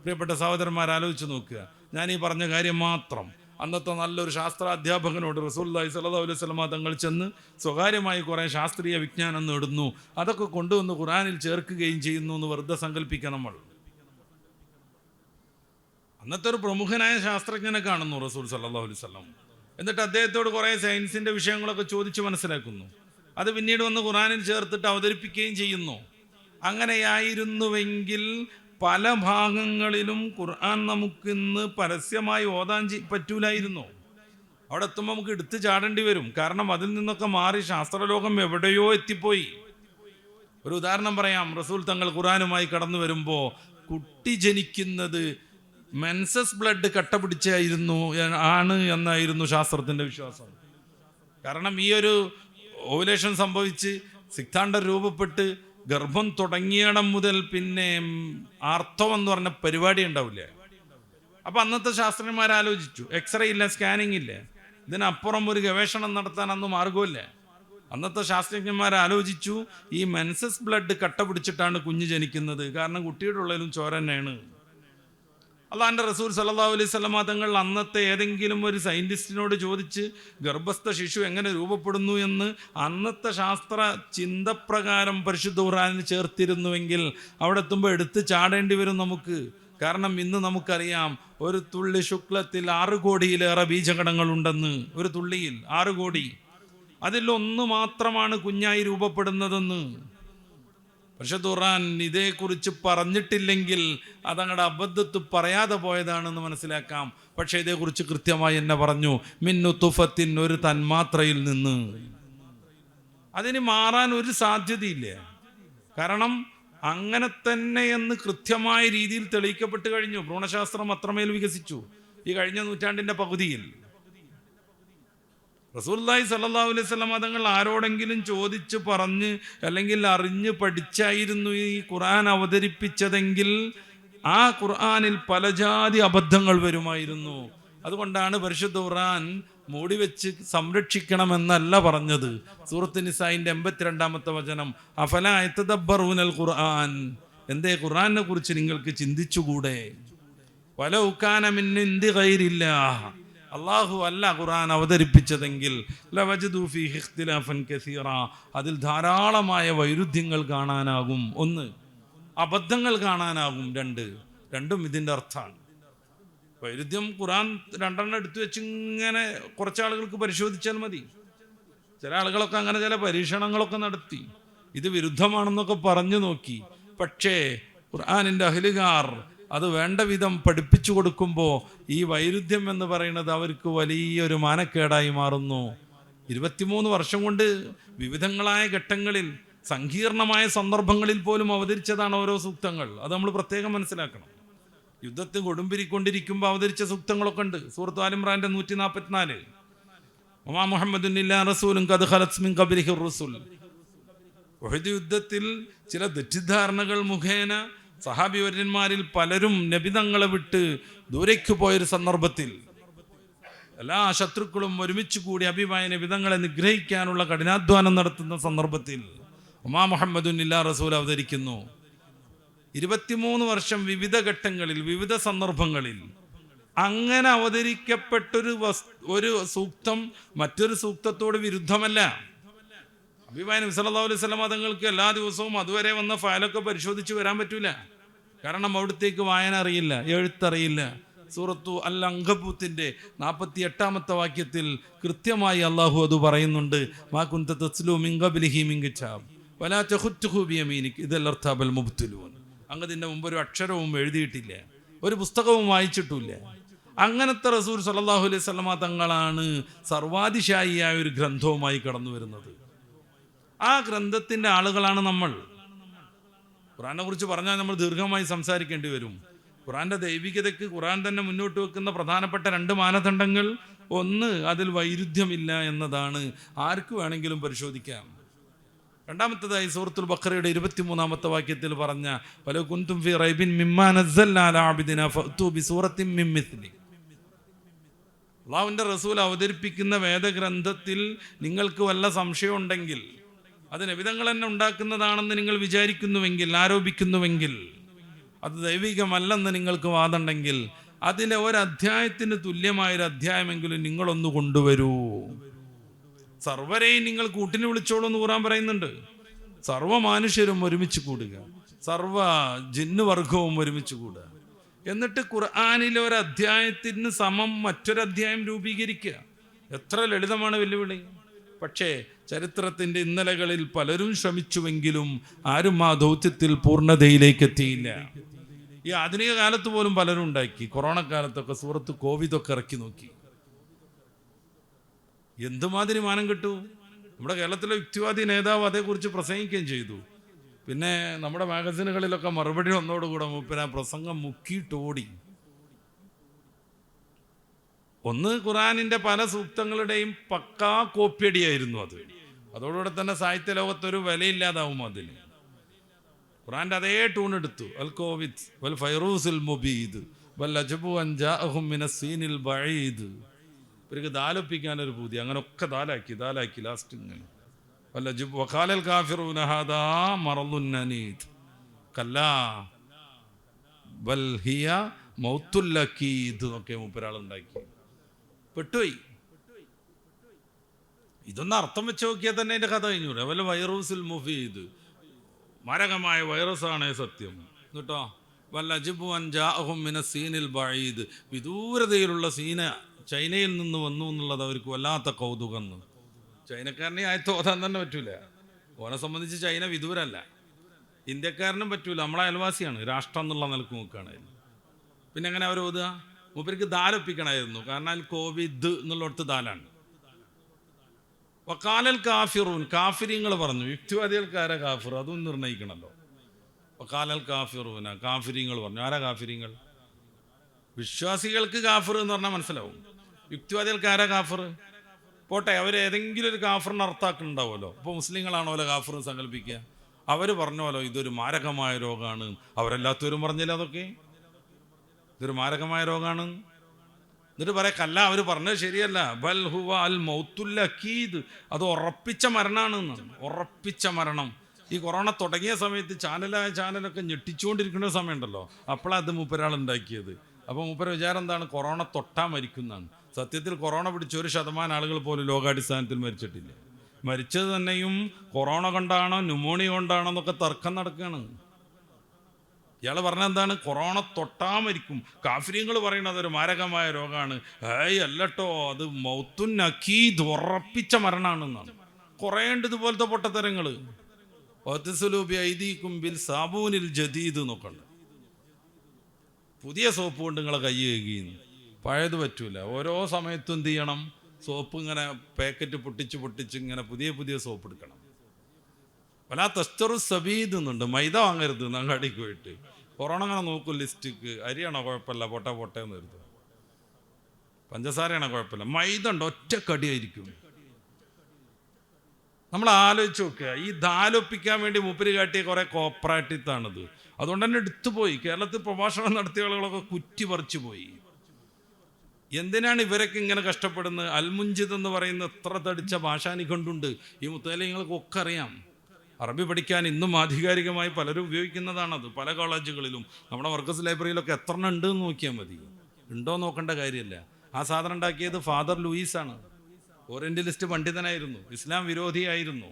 പ്രിയപ്പെട്ട സഹോദരന്മാർ, ആലോചിച്ച് നോക്കുക. ഞാൻ ഈ പറഞ്ഞ കാര്യം മാത്രം അന്നത്തെ നല്ലൊരു ശാസ്ത്ര അധ്യാപകനോട് റസൂലുള്ളാഹി സ്വല്ലല്ലാഹു അലൈഹി വസല്ലം തങ്ങൾ ചെന്ന് സ്വകാര്യമായി കുറേ ശാസ്ത്രീയ വിജ്ഞാനം നേടുന്നു, അതൊക്കെ കൊണ്ടുവന്ന് ഖുർആനിൽ ചേർക്കുകയും ചെയ്യുന്നു എന്ന് വെറുതെ സങ്കല്പിക്കുക നമ്മൾ. അന്നത്തെ ഒരു പ്രമുഖനായ ശാസ്ത്രജ്ഞനെ കാണുന്നു റസൂൽ സ്വല്ലല്ലാഹു അലൈഹി വസല്ലം. എന്നിട്ട് അദ്ദേഹത്തോട് കുറേ സയൻസിൻ്റെ വിഷയങ്ങളൊക്കെ ചോദിച്ച് മനസ്സിലാക്കുന്നു. അത് പിന്നീട് വന്ന് ഖുർആനിൽ ചേർത്തിട്ട് അവതരിപ്പിക്കുകയും ചെയ്യുന്നു. അങ്ങനെയായിരുന്നുവെങ്കിൽ പല ഭാഗങ്ങളിലും ഖുർആൻ നമുക്കിന്ന് പരസ്യമായി ഓതാൻ പറ്റൂലായിരുന്നു. അവിടെ എത്തുമ്പോൾ നമുക്ക് എടുത്തു ചാടേണ്ടി വരും. കാരണം അതിൽ നിന്നൊക്കെ മാറി ശാസ്ത്രലോകം എവിടെയോ എത്തിപ്പോയി. ഒരു ഉദാഹരണം പറയാം. റസൂൽ തങ്ങൾ ഖുർആനുമായി കടന്നു വരുമ്പോൾ കുട്ടി ജനിക്കുന്നത് മെൻസസ് ബ്ലഡ് കട്ട പിടിച്ചായിരുന്നു എന്നായിരുന്നു ശാസ്ത്രത്തിൻ്റെ വിശ്വാസം. കാരണം ഈ ഒരു ഓവുലേഷൻ സംഭവിച്ച് സിക്താണ്ഡം രൂപപ്പെട്ട് ഗർഭം തുടങ്ങിയിടം മുതൽ പിന്നെ ആർത്തവം എന്ന് പറഞ്ഞ പരിപാടി ഉണ്ടാവില്ലേ. അപ്പം അന്നത്തെ ശാസ്ത്രജ്ഞന്മാർ ആലോചിച്ചു, എക്സ്റേ ഇല്ല, സ്കാനിങ് ഇല്ല, ഇതിനപ്പുറം ഒരു ഗവേഷണം നടത്താൻ അന്ന് മാർഗമില്ല. അന്നത്തെ ശാസ്ത്രജ്ഞന്മാർ ആലോചിച്ചു, ഈ മെൻസസ് ബ്ലഡ് കട്ട പിടിച്ചിട്ടാണ് കുഞ്ഞ് ജനിക്കുന്നത്, കാരണം കുട്ടിയുടെ ഉള്ളിലും ചോര തന്നെയാണ്. അള്ളാഹുവിൻ്റെ റസൂൽ സല്ലല്ലാഹു അലൈഹി വസല്ലം തങ്ങൾ അന്നത്തെ ഏതെങ്കിലും ഒരു സയൻറ്റിസ്റ്റിനോട് ചോദിച്ച് ഗർഭസ്ഥ ശിശു എങ്ങനെ രൂപപ്പെടുന്നു എന്ന് അന്നത്തെ ശാസ്ത്ര ചിന്തപ്രകാരം പരിശുദ്ധ ഖുർആനിൽ ചേർത്തിരുന്നുവെങ്കിൽ അവിടെ എത്തുമ്പോൾ എടുത്ത് ചാടേണ്ടി വരും നമുക്ക്. കാരണം ഇന്ന് നമുക്കറിയാം, ഒരു തുള്ളി ശുക്ലത്തിൽ 6 കോടിയിലേറെ ബീജഗണങ്ങളുണ്ടെന്ന്. ഒരു തുള്ളിയിൽ 6 കോടി. അതിലൊന്ന് മാത്രമാണ് കുഞ്ഞായി രൂപപ്പെടുന്നതെന്ന്. പരിശുദ്ധ ഖുർആൻ ഇതേക്കുറിച്ച് പറഞ്ഞിട്ടില്ലെങ്കിൽ അതങ്ങടെ അബദ്ധത്ത് പറയാതെ പോയതാണെന്ന് മനസ്സിലാക്കാം. പക്ഷേ ഇതേക്കുറിച്ച് കൃത്യമായി എന്നെ പറഞ്ഞു, മിന്നു തുഫത്തിൻ, ഒരു തന്മാത്രയിൽ നിന്ന്. അതിന് മാറാൻ ഒരു സാധ്യതയില്ല. കാരണം അങ്ങനെ തന്നെ എന്ന് കൃത്യമായ രീതിയിൽ തെളിയിക്കപ്പെട്ട് കഴിഞ്ഞു. ഭ്രൂണശാസ്ത്രം അത്രമേൽ വികസിച്ചു ഈ കഴിഞ്ഞ നൂറ്റാണ്ടിൻ്റെ പകുതിയിൽ. റസൂലുള്ളാഹി സ്വല്ലല്ലാഹു അലൈഹി വസല്ലം തങ്ങൾ ആരോടെങ്കിലും ചോദിച്ച് പറഞ്ഞ് അല്ലെങ്കിൽ അറിഞ്ഞ് പഠിച്ചായിരുന്നു ഈ ഖുർആൻ അവതരിപ്പിച്ചതെങ്കിൽ ആ ഖുർആനിൽ പല ജാതി അബദ്ധങ്ങൾ വരുമായിരുന്നു. അതുകൊണ്ടാണ് പരിശുദ്ധ ഖുർആൻ മൂടിവെച്ച് സംരക്ഷിക്കണമെന്നല്ല പറഞ്ഞത്. സൂറത്ത് നിസായിൻ്റെ 82-ാമത്തെ വചനം, അഫലാ യതദബ്ബറൂനൽ ഖുർആൻ, എന്തേ ഖുർആനെ കുറിച്ച് നിങ്ങൾക്ക് ചിന്തിച്ചുകൂടെ? വലൗ കാന മിൻ ഇൻദി ഗൈരില്ലാഹ്, അള്ളാഹു അല്ല ഖുർആൻ അവതരിപ്പിച്ചതെങ്കിൽ ലവജദു ഫീഹി ഇഖ്തിലാഫൻ കസീറ, അതിൽ ധാരാളമായ വൈരുദ്ധ്യങ്ങൾ കാണാനാകും. 1, അബദ്ധങ്ങൾ കാണാനാകും. 2, രണ്ടും ഇതിൻ്റെ അർത്ഥമാണ്. വൈരുദ്ധ്യം ഖുർആൻ 2 എടുത്തു വെച്ച് ഇങ്ങനെ കുറച്ചാളുകൾക്ക് പരിശോധിച്ചാൽ മതി. ചില ആളുകളൊക്കെ അങ്ങനെ ചില പരീക്ഷണങ്ങളൊക്കെ നടത്തി ഇത് വിരുദ്ധമാണെന്നൊക്കെ പറഞ്ഞു നോക്കി. പക്ഷേ ഖുർആനിൻ്റെ അഹ്ലുകാർ അത് വേണ്ട വിധം പഠിപ്പിച്ചു കൊടുക്കുമ്പോൾ ഈ വൈരുദ്ധ്യം എന്ന് പറയുന്നത് അവർക്ക് വലിയൊരു മാനക്കേടായി മാറുന്നു. 23 വർഷം കൊണ്ട് വിവിധങ്ങളായ ഘട്ടങ്ങളിൽ സങ്കീർണമായ സന്ദർഭങ്ങളിൽ പോലും അവതരിച്ചതാണ് ഓരോ സൂക്തങ്ങൾ. അത് നമ്മൾ പ്രത്യേകം മനസ്സിലാക്കണം. യുദ്ധത്തിൽ കൊടുമ്പിരിക്കൊണ്ടിരിക്കുമ്പോൾ അവതരിച്ച സൂക്തങ്ങളൊക്കെ ഉണ്ട്. സൂറത്ത് ആൽ ഇംറാന്റെ 144, വമാ മുഹമ്മദുൻ ഇല്ലാ റസൂലുൻ ഖദ് ഖലത് മിൻ ഖബ്ലിഹി റുസുൽ. ഉഹദ് യുദ്ധത്തിൽ ചില തെറ്റിദ്ധാരണകൾ മുഖേന സഹാബിവര്യന്മാരിൽ പലരും നബിതങ്ങളെ വിട്ട് ദൂരേക്ക് പോയൊരു സന്ദർഭത്തിൽ എല്ലാ ശത്രുക്കളും ഒരുമിച്ച് കൂടി അഭിമായ നബിതങ്ങളെ നിഗ്രഹിക്കാനുള്ള കഠിനാധ്വാനം നടത്തുന്ന സന്ദർഭത്തിൽ വമാ മുഹമ്മദുൻ ഇല്ലാ റസൂൽ അവതരിക്കുന്നു. 23 വർഷം വിവിധ ഘട്ടങ്ങളിൽ വിവിധ സന്ദർഭങ്ങളിൽ അങ്ങനെ അവതരിക്കപ്പെട്ടൊരു സൂക്തം മറ്റൊരു സൂക്തത്തോട് വിരുദ്ധമല്ല. അബീബായ നബി സല്ലല്ലാഹു അലൈഹി വസല്ലം തങ്ങൾക്ക് എല്ലാ ദിവസവും അതുവരെ വന്ന ഫയലൊക്കെ പരിശോധിച്ച് വരാൻ പറ്റൂല. കാരണം അവിടത്തേക്ക് വായന അറിയില്ല, എഴുത്തറിയില്ല. സൂറത്തു അൽ അങ്കബൂത്തിന്റെ 48-ാമത്തെ വാക്യത്തിൽ കൃത്യമായി അള്ളാഹു അത് പറയുന്നുണ്ട്. മാ കുൻത തസ്ലു മിൻ ഖബ്ലിഹി മിൻ കിതാബ് വലാ തഖുത്തുഹു ബിയമീനിക് ഇദൽ അർതാബൽ മുബ്തിലൂൻ. അങ്ങതിൻ്റെ മുമ്പ് ഒരു അക്ഷരവും എഴുതിയിട്ടില്ല, ഒരു പുസ്തകവും വായിച്ചിട്ടില്ല. അങ്ങനത്തെ റസൂൽ സല്ലല്ലാഹു അലൈഹി വസല്ലം തങ്ങളാണ് സർവാതിശായിയായ ഒരു ഗ്രന്ഥവുമായി കടന്നു വരുന്നത്. ആ ഗ്രന്ഥത്തിൻ്റെ ആളുകളാണ് നമ്മൾ. ഖുർആനെ കുറിച്ച് പറഞ്ഞാൽ നമ്മൾ ദീർഘമായി സംസാരിക്കേണ്ടി വരും. ഖുർആന്റെ ദൈവികതയ്ക്ക് ഖുർആൻ തന്നെ മുന്നോട്ട് വെക്കുന്ന പ്രധാനപ്പെട്ട 2 മാനദണ്ഡങ്ങൾ, 1 അതിൽ വൈരുദ്ധ്യമില്ല എന്നതാണ്. ആർക്ക് വേണമെങ്കിലും പരിശോധിക്കാം. രണ്ടാമത്തേതായി സൂറത്തുൽ ബഖറയുടെ 23-ാമത്തെ വാക്യത്തിൽ പറഞ്ഞ വലൗ കുൻതും ഫീ റൈബിൻ മിമ്മാ നസ്സൽനാ അലാ അബ്ദിനാ ഫഅ്തു ബിസൂറത്തിൻ മിൻ മിസ്ലി. അല്ലാഹുവിൻ്റെ റസൂൽ അവതരിപ്പിക്കുന്ന വേദഗ്രന്ഥത്തിൽ നിങ്ങൾക്ക് വല്ല സംശയം ഉണ്ടെങ്കിൽ, അത് നബിതങ്ങൾ തന്നെ ഉണ്ടാക്കുന്നതാണെന്ന് നിങ്ങൾ വിചാരിക്കുന്നുവെങ്കിൽ, ആരോപിക്കുന്നുവെങ്കിൽ, അത് ദൈവികമല്ലെന്ന് നിങ്ങൾക്ക് വാദമുണ്ടെങ്കിൽ, അതിലെ ഒരധ്യായത്തിന് തുല്യമായൊരു അധ്യായമെങ്കിലും നിങ്ങളൊന്ന് കൊണ്ടുവരൂ. സർവരെയും നിങ്ങൾ കൂട്ടിന് വിളിച്ചോളൂ എന്ന് ഖുർആൻ പറയുന്നുണ്ട്. സർവ്വ മനുഷ്യരും ഒരുമിച്ച് കൂടുക, സർവ്വ ജിന്നുവർഗവും ഒരുമിച്ച് കൂടുക, എന്നിട്ട് ഖുർആനിലെ ഒരു അധ്യായത്തിന് സമം മറ്റൊരധ്യായം രൂപീകരിക്കുക. എത്ര ലളിതമാണ് വെല്ലുവിളി. പക്ഷേ ചരിത്രത്തിൻ്റെ ഇന്നലകളിൽ പലരും ശ്രമിച്ചുവെങ്കിലും ആരും ആ ദൗത്യത്തിൽ പൂർണ്ണതയിലേക്ക് എത്തിയില്ല. ഈ ആധുനിക കാലത്ത് പോലും പലരും ഉണ്ടാക്കി. കൊറോണ കാലത്തൊക്കെ സൂറത്ത് കോവിദൊക്കെ ഇറക്കി നോക്കി. എന്തുമാതിരി മാനം കിട്ടു. നമ്മുടെ കേരളത്തിലെ യുക്തിവാദി നേതാവ് അതേക്കുറിച്ച് പ്രസംഗിക്കുകയും ചെയ്തു. പിന്നെ നമ്മുടെ മാഗസിനുകളിലൊക്കെ മറുപടി വന്നോടുകൂടെ മൂപ്പര് ആ പ്രസംഗം മുക്കിയിട്ടോടി. ഒന്ന്, ഖുറാനിൻ്റെ പല സൂക്തങ്ങളുടെയും പക്കാ കോപ്പിയടിയായിരുന്നു അത്. അതോടുകൂടെ തന്നെ സാഹിത്യ ലോകത്തൊരു വിലയില്ലാതാവും അതിന്. ഖുറാൻ്റെ അതേ ടൂൺ എടുത്തു. അൽ കോവിദ് വൽ ഫൈറൂസുൽ മുബീദ് വൽ അജബു അൻ ജാഅഹും മിനസ് സീനിൽ ബഈദ്. ഇവർക്ക് ദാലൊപ്പിക്കാനൊരു പൂതി, അങ്ങനെയൊക്കെ ദാലാക്കി ലാസ്റ്റ് ഇങ്ങനെ വൽ അജബു വഖാലൽ കാഫിറൂന ഹാദാ മറളുൻ അനീദ് കല്ലാ ബൽ ഹിയ മൗത്തുൽ അകീദ് എന്നൊക്കെ മൂപ്പരാളുണ്ടാക്കി. പെട്ടുപോയി. ഇതൊന്നും അർത്ഥം വെച്ച് നോക്കിയാൽ തന്നെ അതിൻ്റെ കഥ കഴിഞ്ഞൂടെ. വല്ല വൈറൂസുൽ മുഫീദ്, മാരകമായ വൈറസാണേ സത്യം കേട്ടോ. വല്ല അജിബു അൻ ജാഅഹും മിനസ് സീനിൽ ബഈദ്, വിദൂരതയിലുള്ള സീന ചൈനയിൽ നിന്ന് വന്നു എന്നുള്ളത് അവർക്ക് വല്ലാത്ത കൗതുകം. ചൈനക്കാരനെ ആയത്ത് ഓതാൻ തന്നെ പറ്റൂല. ഓനെ സംബന്ധിച്ച് ചൈന വിദൂരല്ല. ഇന്ത്യക്കാരനും പറ്റൂല, നമ്മളെ അയൽവാസിയാണ്, രാഷ്ട്രം എന്നുള്ള നിലക്ക് നോക്കുകയാണെങ്കിൽ. പിന്നെ എങ്ങനെ അവർ ഓതുക? മൂപ്പർക്ക് ദാലൊപ്പിക്കണമായിരുന്നു. കാരണം അതിൽ കോവിദ് എന്നുള്ളിടത്ത് ദാലാണ്. വക്കാലൽ കാഫിറൂൻ, കാഫിരിങ്ങൾ പറഞ്ഞു. യുക്തിവാദികൾക്കാരാ കാഫിർ, അതും നിർണ്ണയിക്കണമല്ലോ. വക്കാലൽ കാഫിറൂന, കാഫിരിങ്ങൾ പറഞ്ഞു. ആരാ കാഫിരിങ്ങൾ? വിശ്വാസികൾക്ക് കാഫിർ എന്ന് പറഞ്ഞാൽ മനസ്സിലാവും. യുക്തിവാദികൾക്കാരാ കാഫിർ? പോട്ടെ, അവർ ഏതെങ്കിലും ഒരു കാഫിറിന് അർത്ഥാക്കുന്നുണ്ടാവുമല്ലോ. ഇപ്പോൾ മുസ്ലിങ്ങളാണോ അല്ല കാഫിർ സങ്കല്പിക്കുക. അവർ പറഞ്ഞോലോ ഇതൊരു മാരകമായ രോഗമാണ്. അവരെല്ലാത്തവരും പറഞ്ഞില്ല അതൊക്കെ ഇതൊരു മാരകമായ രോഗമാണ്. എന്നിട്ട് പറയാം കല്ല, അവർ പറഞ്ഞത് ശരിയല്ല. ബൽ ഹുവ അൽ മൗത്തുൽ അകീദ്, അത് ഉറപ്പിച്ച മരണമാണ്. ഉറപ്പിച്ച മരണം. ഈ കൊറോണ തുടങ്ങിയ സമയത്ത് ചാനലൊക്കെ ഞെട്ടിച്ചുകൊണ്ടിരിക്കുന്ന സമയമുണ്ടല്ലോ, അപ്പോഴാണ് അത് മൂപ്പരാൾ ഉണ്ടാക്കിയത്. അപ്പോൾ മൂപ്പര വിചാരം എന്താണ്? കൊറോണ തൊട്ടാ മരിക്കുന്നതാണ്. സത്യത്തിൽ കൊറോണ പിടിച്ച 1% ആളുകൾ പോലും ലോകാടിസ്ഥാനത്തിൽ മരിച്ചിട്ടില്ല. മരിച്ചത് തന്നെയും കൊറോണ കൊണ്ടാണോ ന്യൂമോണിയ കൊണ്ടാണോ എന്നൊക്കെ തർക്കം നടക്കുകയാണ്. ഇയാൾ പറഞ്ഞ എന്താണ്? കൊറോണ തൊട്ടാ മരിക്കും. കാഫിര്യങ്ങൾ പറയുന്നത് ഒരു മാരകമായ രോഗമാണ്. അല്ലട്ടോ, അത് മൗത്തുൻ അകീദ്, ഉറപ്പിച്ച മരണമാണെന്നാണ്. കുറേ ഉണ്ട് ഇതുപോലത്തെ പൊട്ടത്തരങ്ങൾ. വത്സുലൂബി ഐദീകും ബിൽ സാബൂനിൽ ജദീദ് എന്നൊക്കെയുണ്ട്. പുതിയ സോപ്പ് കൊണ്ട് നിങ്ങളെ കൈ കഴുകിയെന്ന്. പഴയത് പറ്റൂല. ഓരോ സമയത്തും എന്ത് ചെയ്യണം? സോപ്പ് ഇങ്ങനെ പാക്കറ്റ് പൊട്ടിച്ച് ഇങ്ങനെ പുതിയ സോപ്പ് എടുക്കണം. വലാ തസ്തറു സബീദ് എന്നുണ്ട്. മൈദ വാങ്ങരുത് അങ്ങാടിക്ക് പോയിട്ട്. കൊറോണ അങ്ങനെ നോക്കും ലിസ്റ്റിക്ക്. അരിയാണോ കുഴപ്പമില്ല, പൊട്ടേന്ന് കരുതും. പഞ്ചസാരയാണോ കുഴപ്പമില്ല. മൈദ ഉണ്ട്, ഒറ്റക്കടിയായിരിക്കും. നമ്മൾ ആലോചിച്ച് നോക്കുക. ഈ ദാലൊപ്പിക്കാൻ വേണ്ടി മൂപ്പര് കാട്ടിയ കുറേ കോപ്പറേറ്റീവാണിത്. അതുകൊണ്ട് തന്നെ എടുത്തുപോയി. കേരളത്തിൽ പ്രഭാഷണം നടത്തിയ ആളുകളൊക്കെ കുറ്റി പറിച്ചു പോയി. എന്തിനാണ് ഇവരൊക്കെ ഇങ്ങനെ കഷ്ടപ്പെടുന്നത്? അൽമുഞ്ചിദ് എന്ന് പറയുന്ന എത്ര തടിച്ച ഭാഷാനിഘണ്ടുണ്ട് ഈ മുത്തലിങ്ങൾക്കൊക്കെ അറിയാം. അറബി പഠിക്കാൻ ഇന്നും ആധികാരികമായി പലരും ഉപയോഗിക്കുന്നതാണത്. പല കോളേജുകളിലും നമ്മുടെ വർക്കസ് ലൈബ്രറിയിലൊക്കെ എത്ര ഉണ്ട് എന്ന് നോക്കിയാൽ മതി. ഉണ്ടോ നോക്കേണ്ട കാര്യമില്ല. ആ സാധനം ഉണ്ടാക്കിയത് ഫാദർ ലൂയിസാണ്. ഓറിയന്റലിസ്റ്റ് പണ്ഡിതനായിരുന്നു, ഇസ്ലാം വിരോധിയായിരുന്നു.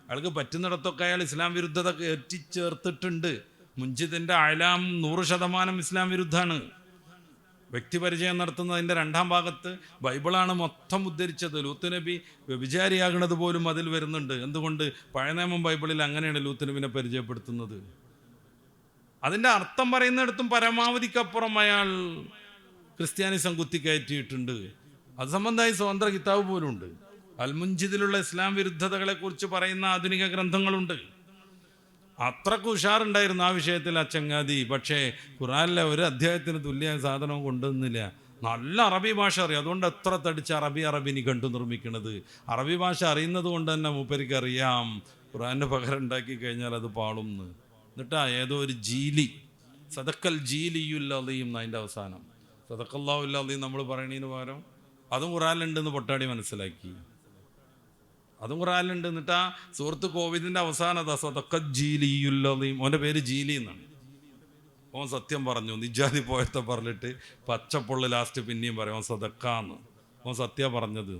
അയാൾക്ക് പറ്റുന്നിടത്തൊക്കെ അയാൾ ഇസ്ലാം വിരുദ്ധത എത്തിച്ചേർത്തിട്ടുണ്ട്. മുഞ്ചിദിൻ്റെ അയലാം 100% ഇസ്ലാം വിരുദ്ധാണ്. വ്യക്തിപരിചയം നടത്തുന്നതിൻ്റെ 2ാം ഭാഗത്ത് ബൈബിളാണ് മൊത്തം ഉദ്ധരിച്ചത്. ലൂത്ത് നബി വ്യഭിചാരിയാകുന്നത് പോലും അതിൽ വരുന്നുണ്ട്. എന്തുകൊണ്ട്? പഴയ നിയമം ബൈബിളിൽ അങ്ങനെയാണ് ലൂത്ത് നബിനെ പരിചയപ്പെടുത്തുന്നത്. അതിൻ്റെ അർത്ഥം പറയുന്നിടത്തും പരമാവധിക്കപ്പുറം അയാൾ ക്രിസ്ത്യാനിസം കുത്തിക്കയറ്റിയിട്ടുണ്ട്. അത് സംബന്ധമായി സ്വതന്ത്ര കിതാബ് പോലും ഉണ്ട്. അൽമുഞ്ചിദിലുള്ള ഇസ്ലാം വിരുദ്ധതകളെക്കുറിച്ച് പറയുന്ന ആധുനിക ഗ്രന്ഥങ്ങളുണ്ട്. അത്രക്ക് ഉഷാറുണ്ടായിരുന്നു ആ വിഷയത്തിൽ ആ ചങ്ങാതി. പക്ഷേ ഖുറാനിലെ ഒരു അധ്യായത്തിന് തുല്യ സാധനവും കൊണ്ടുവന്നില്ല. നല്ല അറബി ഭാഷ അറിയാം. അതുകൊണ്ട് എത്ര തടിച്ച അറബി കണ്ടു നിർമ്മിക്കുന്നത്. അറബി ഭാഷ അറിയുന്നത് കൊണ്ട് തന്നെ മൂപ്പരിക്ക് അറിയാം ഖുറാൻ്റെ പകരം ഉണ്ടാക്കി കഴിഞ്ഞാൽ അത് പാളുംന്ന്. എന്നിട്ടാ ഏതോ ഒരു ജീലി, സദക്കൽ ജീലിയുല്ലീം എന്നതിൻ്റെ അവസാനം സദക്കല്ലാഹുല്ലീം നമ്മൾ പറയണതിന് പകരം അതും ഖുറാനിലുണ്ടെന്ന് പൊട്ടാടി മനസ്സിലാക്കി. അതും ഖുറാനിലുണ്ട്. എന്നിട്ട് ആ സൂറത്ത് കോവിദിൻ്റെ അവസാനത സദക്കൽ ജീലിയുല്ലീം. ഓൻ്റെ പേര് ജീലി എന്നാണ്. ഓൻ സത്യം പറഞ്ഞു. നിജാതി പോയത്തെ പറഞ്ഞിട്ട് പച്ചപ്പൊള്ള് ലാസ്റ്റ് പിന്നെയും പറയും ഓൻ സദക്കാന്ന്. ഓൻ സത്യം പറഞ്ഞത്.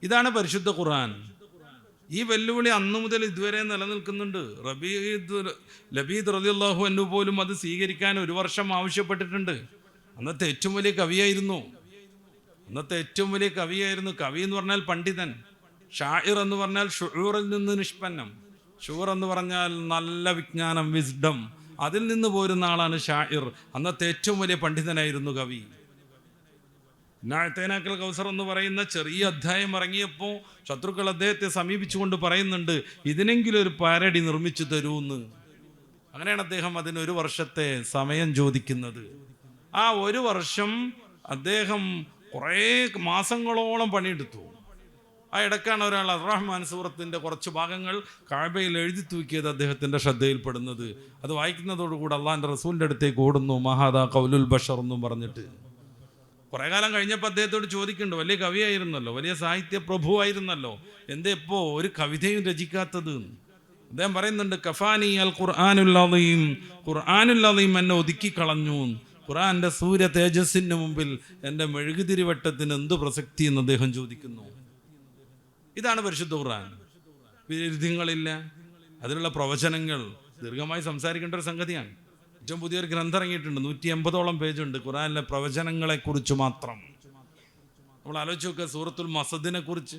ഇതാണ് പരിശുദ്ധ ഖുർആൻ. ഈ വെല്ലുവിളി അന്നു മുതൽ ഇതുവരെ നിലനിൽക്കുന്നുണ്ട്. ലബീദ് റളിയല്ലാഹു അൻഹു പോലും അത് സ്വീകരിക്കാൻ 1 വർഷം ആവശ്യപ്പെട്ടിട്ടുണ്ട്. അന്നത്തെ ഏറ്റവും വലിയ കവിയായിരുന്നു. കവി എന്ന് പറഞ്ഞാൽ പണ്ഡിതൻ. ഷാഇർ എന്ന് പറഞ്ഞാൽ ഷുഊറിൽ നിന്ന് നിഷ്പന്നം. ഷുഊർ എന്ന് പറഞ്ഞാൽ നല്ല വിജ്ഞാനം, വിസ്ഡം, അതിൽ നിന്ന് പോരുന്ന ആളാണ് ഷാഇർ. അന്നത്തെ ഏറ്റവും വലിയ പണ്ഡിതനായിരുന്നു കവി. നാഴത്തേനാക്കൽ കൗസർ എന്ന് പറയുന്ന ചെറിയ അധ്യായം ഇറങ്ങിയപ്പോൾ ശത്രുക്കൾ അദ്ദേഹത്തെ സമീപിച്ചുകൊണ്ട് പറയുന്നുണ്ട്, ഇതിനെങ്കിലും ഒരു പാരഡി നിർമ്മിച്ചു തരൂന്ന്. അങ്ങനെയാണ് അദ്ദേഹം അതിനൊരു വർഷത്തെ സമയം ചോദിക്കുന്നത്. ആ ഒരു വർഷം അദ്ദേഹം കുറേ മാസങ്ങളോളം പണിയെടുത്തു. ആ ഇടയ്ക്കാണ് ഒരാൾ അർ-റഹ്മാൻ സൂറത്തിൻ്റെ കുറച്ച് ഭാഗങ്ങൾ കഅബയിൽ എഴുതി തൂക്കിയത് അദ്ദേഹത്തിൻ്റെ ശ്രദ്ധയിൽപ്പെടുന്നത്. അത് വായിക്കുന്നതോടുകൂടി അള്ളാഹിൻ്റെ റസൂലിൻ്റെ അടുത്തേക്ക് ഓടുന്നു, മഹാദാ ഖൗലുൽ ബഷർ എന്നും പറഞ്ഞിട്ട്. കുറേ കാലം കഴിഞ്ഞപ്പോൾ അദ്ദേഹത്തോട് ചോദിക്കുന്നുണ്ട്, വലിയ കവിയായിരുന്നല്ലോ, വലിയ സാഹിത്യ പ്രഭുവായിരുന്നല്ലോ, എന്തേ ഇപ്പോൾ ഒരു കവിതയും രചിക്കാത്തത്? അദ്ദേഹം പറയുന്നുണ്ട്, കഫാനി അൽ ഖുർആനുൽ അദീം, ഖുർആനുൽ അദീം എന്നെ ഒതുക്കി കളഞ്ഞു. ഖുർആന്റെ സൂര്യ തേജസ്സിന് മുമ്പിൽ എൻ്റെ മെഴുകുതിരിവട്ടത്തിന് എന്ത് പ്രസക്തി എന്ന് അദ്ദേഹം ചോദിക്കുന്നു. ഇതാണ് പരിശുദ്ധ ഖുർആൻ. വിരുദ്ധങ്ങളില്ല, അതിലുള്ള പ്രവചനങ്ങൾ ദീർഘമായി സംസാരിക്കേണ്ട ഒരു സംഗതിയാണ്. ഏറ്റവും പുതിയൊരു ഗ്രന്ഥം ഇറങ്ങിയിട്ടുണ്ട്, 180ഓളം പേജുണ്ട് ഖുർആനിലെ പ്രവചനങ്ങളെ കുറിച്ച് മാത്രം. നമ്മൾ ആലോചിച്ച് നോക്കുക, സൂറത്തുൽ മസദിനെ കുറിച്ച്,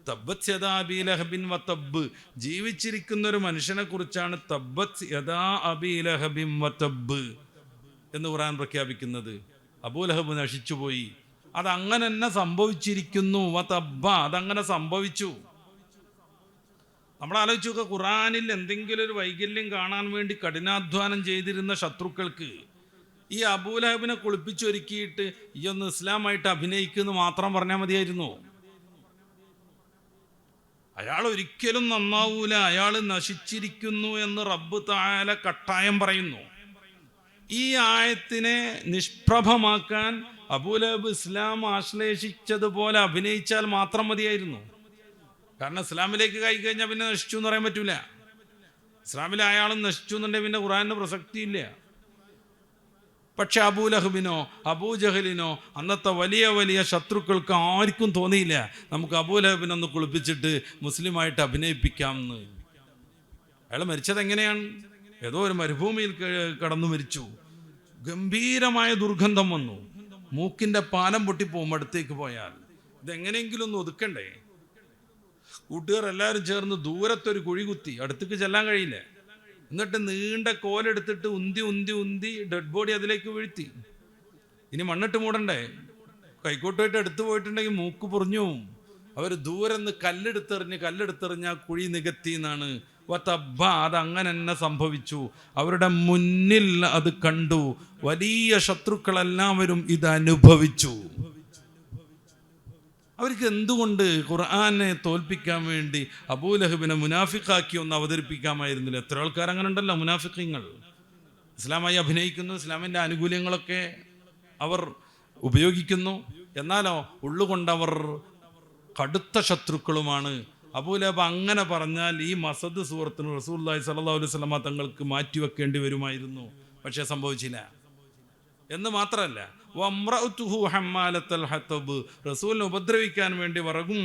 തബ്ബത് യദാ അബീ ലഹബിൻ വതബ്ബ്, ജീവിച്ചിരിക്കുന്ന ഒരു മനുഷ്യനെ കുറിച്ചാണ് തബ്ബത് യദാ അബീ ലഹബിൻ വതബ്ബ് എന്ന് ഖുർആൻ പ്രഖ്യാപിക്കുന്നത്. അബൂലഹബ് നശിച്ചുപോയി, അതങ്ങനെ തന്നെ സംഭവിച്ചിരിക്കുന്നു. വതബ്ബ, അതങ്ങനെ സംഭവിച്ചു. നമ്മൾ ആലോചിച്ച് നോക്കുക, ഖുർആനിൽ എന്തെങ്കിലും ഒരു വൈകല്യം കാണാൻ വേണ്ടി കഠിനാധ്വാനം ചെയ്തിരുന്ന ശത്രുക്കൾക്ക് ഈ അബൂലഹബിനെ കുളിപ്പിച്ചൊരുക്കിയിട്ട് ഈ ഒന്ന് ഇസ്ലാമായിട്ട് അഭിനയിക്കുന്നു മാത്രം പറഞ്ഞാൽ മതിയായിരുന്നു. അയാൾ ഒരിക്കലും നന്നാവൂല, അയാൾ നശിച്ചിരിക്കുന്നു എന്ന് റബ്ബ് തആല കട്ടായം പറയുന്നു. ഈ ആയത്തിനെ നിഷ്പ്രഭമാക്കാൻ അബൂലഹബ് ഇസ്ലാം ആശ്ലേഷിച്ചതുപോലെ അഭിനയിച്ചാൽ മാത്രം മതിയായിരുന്നു. കാരണം ഇസ്ലാമിലേക്ക് കഴിഞ്ഞാൽ പിന്നെ നശിച്ചു എന്ന് പറയാൻ പറ്റൂല. ഇസ്ലാമിലെ അയാളും നശിച്ചു എന്നുണ്ടെങ്കിൽ പിന്നെ ഖുർആനിന് പ്രസക്തിയില്ല. പക്ഷെ അബൂലഹബിനോ അബൂജഹലിനോ അന്നത്തെ വലിയ വലിയ ശത്രുക്കൾക്ക് ആർക്കും തോന്നിയില്ല, നമുക്ക് അബൂലഹബിനൊന്ന് കുളിപ്പിച്ചിട്ട് മുസ്ലിമായിട്ട് അഭിനയിപ്പിക്കാം എന്ന്. അയാൾ മരിച്ചത് എങ്ങനെയാണ്? ഏതോ ഒരു മരുഭൂമിയിൽ കടന്നു മരിച്ചു. ഗംഭീരമായ ദുർഗന്ധം വന്നു, മൂക്കിൻ്റെ പാലം പൊട്ടിപ്പോവും അടുത്തേക്ക് പോയാൽ. ഇതെങ്ങനെയെങ്കിലും ഒന്ന് ഒതുക്കണ്ടേ? കൂട്ടുകാർ എല്ലാവരും ചേർന്ന് ദൂരത്തൊരു കുഴി കുത്തി, അടുത്തേക്ക് ചെല്ലാൻ കഴിയില്ല. എന്നിട്ട് നീണ്ട കോലെടുത്തിട്ട് ഉന്തി ഉന്തി ഉന്തി ഡെഡ് ബോഡി അതിലേക്ക് വീഴ്ത്തി. ഇനി മണ്ണിട്ട് മൂടണ്ടേ? കൈക്കോട്ടുമായിട്ട് എടുത്തു പോയിട്ടുണ്ടെങ്കിൽ മൂക്ക് പൊറിഞ്ഞു പോവും. അവർ ദൂരെ നിന്ന് കല്ലെടുത്തെറിഞ്ഞ് ആ കുഴി നികത്തി എന്നാണ്. വതബ്ബ, അതങ്ങനെ തന്നെ സംഭവിച്ചു. അവരുടെ മുന്നിൽ അത് കണ്ടു. വലിയ ശത്രുക്കളെല്ലാവരും ഇത് അനുഭവിച്ചു. അവർക്ക് എന്തുകൊണ്ട് ഖുർആനെ തോൽപ്പിക്കാൻ വേണ്ടി അബൂലഹബിനെ മുനാഫിക്കാക്കി ഒന്ന് അവതരിപ്പിക്കാമായിരുന്നില്ല? എത്ര ആൾക്കാർ അങ്ങനെ ഉണ്ടല്ലോ, മുനാഫിഖീങ്ങൾ. ഇസ്ലാമായി അഭിനയിക്കുന്നു, ഇസ്ലാമിൻ്റെ ആനുകൂല്യങ്ങളൊക്കെ അവർ ഉപയോഗിക്കുന്നു, എന്നാലോ ഉള്ളുകൊണ്ടവർ കടുത്ത ശത്രുക്കളുമാണ്. അബൂലഹബ് അങ്ങനെ പറഞ്ഞാൽ ഈ മസദ് സൂറത്തിന് റസൂലുള്ളാഹി സ്വല്ലല്ലാഹു അലൈഹി വസല്ലമ തങ്ങൾക്ക് മാറ്റിവെക്കേണ്ടി വരുമായിരുന്നു. പക്ഷേ സംഭവിച്ചില്ല. എന്ന് മാത്രമല്ല, വംറഅതുഹു ഹമ്മാലത്തൽ ഹതബ്, റസൂലിനെ ഉപദ്രവിക്കാൻ വേണ്ടി വിറകും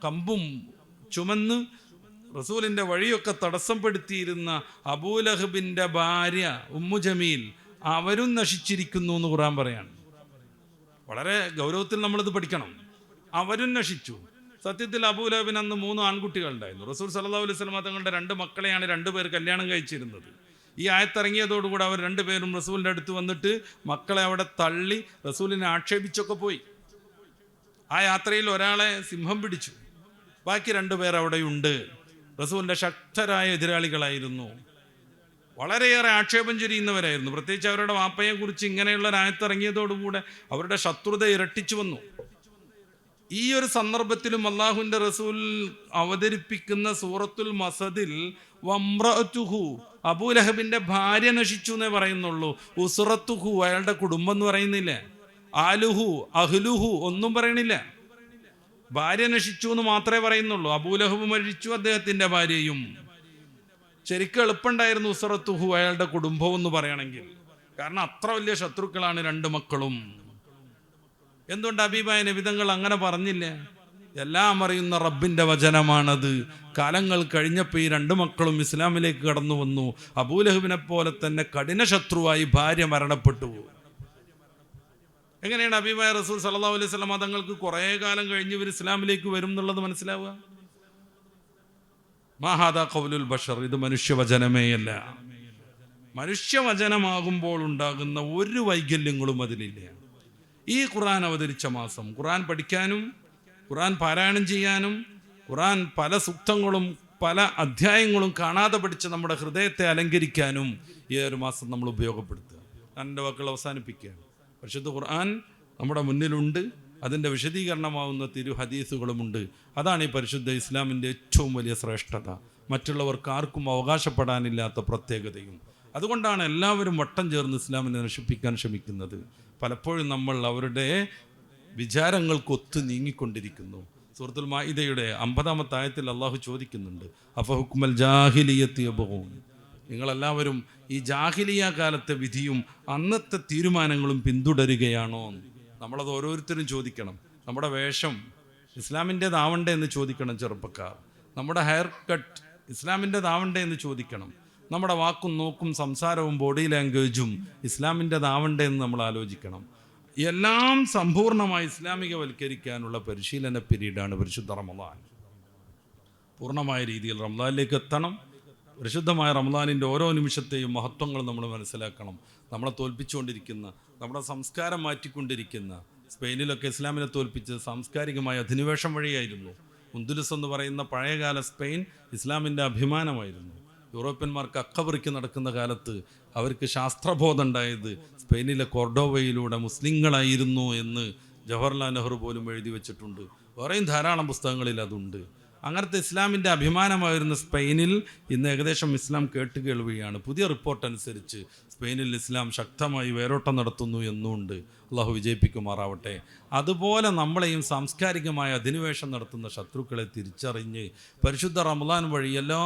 കമ്പും ചുമന്ന് റസൂലിൻ്റെ വഴിയൊക്കെ തടസ്സപ്പെടുത്തിയിരുന്ന അബൂലഹബിൻ്റെ ഭാര്യ ഉമ്മു ജമീൽ, അവരും നശിച്ചിരിക്കുന്നു എന്ന് ഖുർആൻ പറയാണ്. വളരെ ഗൗരവത്തിൽ നമ്മളിത് പഠിക്കണം. അവരും നശിച്ചു. സത്യത്തിൽ അബൂലഹബിന് അന്ന് 3 ആൺകുട്ടികളുണ്ടായിരുന്നു. റസൂൽ സല്ലല്ലാഹു അലൈഹി വസല്ലമ തങ്ങളുടെ 2 മക്കളെയാണ് 2 പേർ കല്യാണം കഴിച്ചിരുന്നത്. ഈ ആയത്തിറങ്ങിയതോടുകൂടി അവർ 2 പേരും റസൂലിൻ്റെ അടുത്ത് വന്നിട്ട് മക്കളെ അവിടെ തള്ളി റസൂലിനെ ആക്ഷേപിച്ചൊക്കെ പോയി. ആ യാത്രയിൽ ഒരാളെ സിംഹം പിടിച്ചു, ബാക്കി 2 പേർ അവിടെയുണ്ട്. റസൂലിൻ്റെ ശക്തരായ എതിരാളികളായിരുന്നു, വളരെയേറെ ആക്ഷേപം ചൊരിയുന്നവരായിരുന്നു. പ്രത്യേകിച്ച് അവരുടെ വാപ്പയെക്കുറിച്ച് ഇങ്ങനെയുള്ള ആയത്തിറങ്ങിയതോടുകൂടെ അവരുടെ ശത്രുത ഇരട്ടിച്ചു വന്നു. ഈ ഒരു സന്ദർഭത്തിലും അള്ളാഹുവിൻ്റെ റസൂൽ അവതരിപ്പിക്കുന്ന സൂറത്തുൽ മസദിൽ വംറഅതുഹു, അബൂലഹബിൻ്റെ ഭാര്യ നശിച്ചു എന്നേ പറയുന്നുള്ളൂ. ഉസ്റത്തുഹു, അയാളുടെ കുടുംബം എന്ന് പറയുന്നില്ല. ആലുഹു അഹ്ലുഹു ഒന്നും പറയണില്ല. ഭാര്യ നശിച്ചു എന്ന് മാത്രമേ പറയുന്നുള്ളൂ. അബൂലഹബ് മരിച്ചു, അദ്ദേഹത്തിൻ്റെ ഭാര്യയും. ശരിക്കും എളുപ്പമുണ്ടായിരുന്നു ഉസ്റത്തുഹു, അയാളുടെ കുടുംബം എന്ന് പറയണമെങ്കിൽ. കാരണം അത്ര വലിയ ശത്രുക്കളാണ് 2 മക്കളും. എന്തുകൊണ്ട് ഹബീബായ നബി തങ്ങൾ അങ്ങനെ പറഞ്ഞില്ല? എല്ലാം അറിയുന്ന റബ്ബിൻ്റെ വചനമാണത്. കാലങ്ങൾ കഴിഞ്ഞപ്പോൾ ഈ 2 മക്കളും ഇസ്ലാമിലേക്ക് കടന്നു വന്നു. അബൂലഹബിനെ പോലെ തന്നെ കഠിന ശത്രുവായി ഭാര്യ മരണപ്പെട്ടു. എങ്ങനെയാണ് ഹബീബായ റസൂൽ സല്ലല്ലാഹു അലൈഹി വസല്ലം തങ്ങൾക്ക് കുറേ കാലം കഴിഞ്ഞ് ഇവർ ഇസ്ലാമിലേക്ക് വരും എന്നുള്ളത് മനസ്സിലാവുക? മാഹാദാ ഖൗലുൽ ബഷർ, ഇത് മനുഷ്യവചനമേയല്ല. മനുഷ്യവചനമാകുമ്പോൾ ഉണ്ടാകുന്ന ഒരു വൈകല്യങ്ങളും അതിലില്ല. ഈ ഖുർആൻ അവതരിച്ച മാസം ഖുർആൻ പഠിക്കാനും ഖുർആൻ പാരായണം ചെയ്യാനും ഖുർആൻ പല സൂക്തങ്ങളും പല അധ്യായങ്ങളും കാണാതെ പഠിച്ച് നമ്മുടെ ഹൃദയത്തെ അലങ്കരിക്കാനും ഈ ഒരു മാസം നമ്മൾ ഉപയോഗപ്പെടുത്തുക. ഞാൻ എൻ്റെ വാക്കുകൾ അവസാനിപ്പിക്കുകയാണ്. പരിശുദ്ധ ഖുർആൻ നമ്മുടെ മുന്നിലുണ്ട്, അതിൻ്റെ വിശദീകരണമാവുന്ന ഹദീസുകളുമുണ്ട്. അതാണ് ഈ പരിശുദ്ധ ഇസ്ലാമിൻ്റെ ഏറ്റവും വലിയ ശ്രേഷ്ഠത, മറ്റുള്ളവർക്ക് ആർക്കും അവകാശപ്പെടാനില്ലാത്ത പ്രത്യേകതയും. അതുകൊണ്ടാണ് എല്ലാവരും വട്ടം ചേർന്ന് ഇസ്ലാമിനെ നശിപ്പിക്കാൻ ശ്രമിക്കുന്നത്. പലപ്പോഴും നമ്മൾ അവരുടെ വിചാരങ്ങൾക്കൊത്തു നീങ്ങിക്കൊണ്ടിരിക്കുന്നു. സൂറത്തുൽ മാഇദയുടെ 50-ാമത്തെ ആയത്തിൽ അള്ളാഹു ചോദിക്കുന്നുണ്ട്, അഫഹുക്മൽ ജാഹിലിയ്യത്തി യബ്ഗൂൻ, നിങ്ങളെല്ലാവരും ഈ ജാഹിലിയ കാലത്തെ വിധിയും അന്നത്തെ തീരുമാനങ്ങളും പിന്തുടരുകയാണോ? നമ്മളത് ഓരോരുത്തരും ചോദിക്കണം. നമ്മുടെ വേഷം ഇസ്ലാമിൻ്റെതാവണ്ടേ എന്ന് ചോദിക്കണം ചെറുപ്പക്കാർ. നമ്മുടെ ഹെയർ കട്ട് ഇസ്ലാമിൻ്റെതാവണ്ടേ എന്ന് ചോദിക്കണം. നമ്മുടെ വാക്കും നോക്കും സംസാരവും ബോഡി ലാംഗ്വേജും ഇസ്ലാമിൻ്റെതാവണ്ടേ എന്ന് നമ്മൾ ആലോചിക്കണം. എല്ലാം സമ്പൂർണ്ണമായി ഇസ്ലാമികവൽക്കരിക്കാനുള്ള പരിശീലന പീരീഡാണ് പരിശുദ്ധ റമദാൻ. പൂർണ്ണമായ രീതിയിൽ റമദാനിലേക്ക് എത്തണം. പരിശുദ്ധമായ റമദാനിൻ്റെ ഓരോ നിമിഷത്തെയും മഹത്വങ്ങൾ നമ്മൾ മനസ്സിലാക്കണം. നമ്മളെ തോൽപ്പിച്ചുകൊണ്ടിരിക്കുന്ന, നമ്മുടെ സംസ്കാരം മാറ്റിക്കൊണ്ടിരിക്കുന്ന, സ്പെയിനിലൊക്കെ ഇസ്ലാമിനെ തോൽപ്പിച്ച് സാംസ്കാരികമായ അധിനിവേശം വഴിയായിരുന്നു. ഉന്തുലുസ് എന്ന് പറയുന്ന പഴയകാല സ്പെയിൻ ഇസ്ലാമിൻ്റെ അഭിമാനമായിരുന്നു. യൂറോപ്യന്മാർക്ക് അക്കബറിക്ക് നടക്കുന്ന കാലത്ത് അവർക്ക് ശാസ്ത്രബോധം ഉണ്ടായത് സ്പെയിനിലെ കോർഡോവയിലൂടെ മുസ്ലിങ്ങളായിരുന്നു എന്ന് ജവഹർലാൽ നെഹ്റു പോലും എഴുതി വച്ചിട്ടുണ്ട്. വേറെയും ധാരാളം പുസ്തകങ്ങളിൽ അതുണ്ട്. അങ്ങനത്തെ ഇസ്ലാമിൻ്റെ അഭിമാനമായിരുന്ന സ്പെയിനിൽ ഇന്ന് ഏകദേശം ഇസ്ലാം കേട്ടുകേൾവിയാണ്. പുതിയ റിപ്പോർട്ട് അനുസരിച്ച് സ്പെയിനിൽ ഇസ്ലാം ശക്തമായി വേരോട്ടം നടത്തുന്നു എന്നുണ്ട്. അള്ളാഹു വിജയിപ്പിക്കുമാറാവട്ടെ. അതുപോലെ നമ്മളെയും സാംസ്കാരികമായ അധിനിവേശം നടത്തുന്ന ശത്രുക്കളെ തിരിച്ചറിഞ്ഞ് പരിശുദ്ധ റമദാൻ വഴി എല്ലാ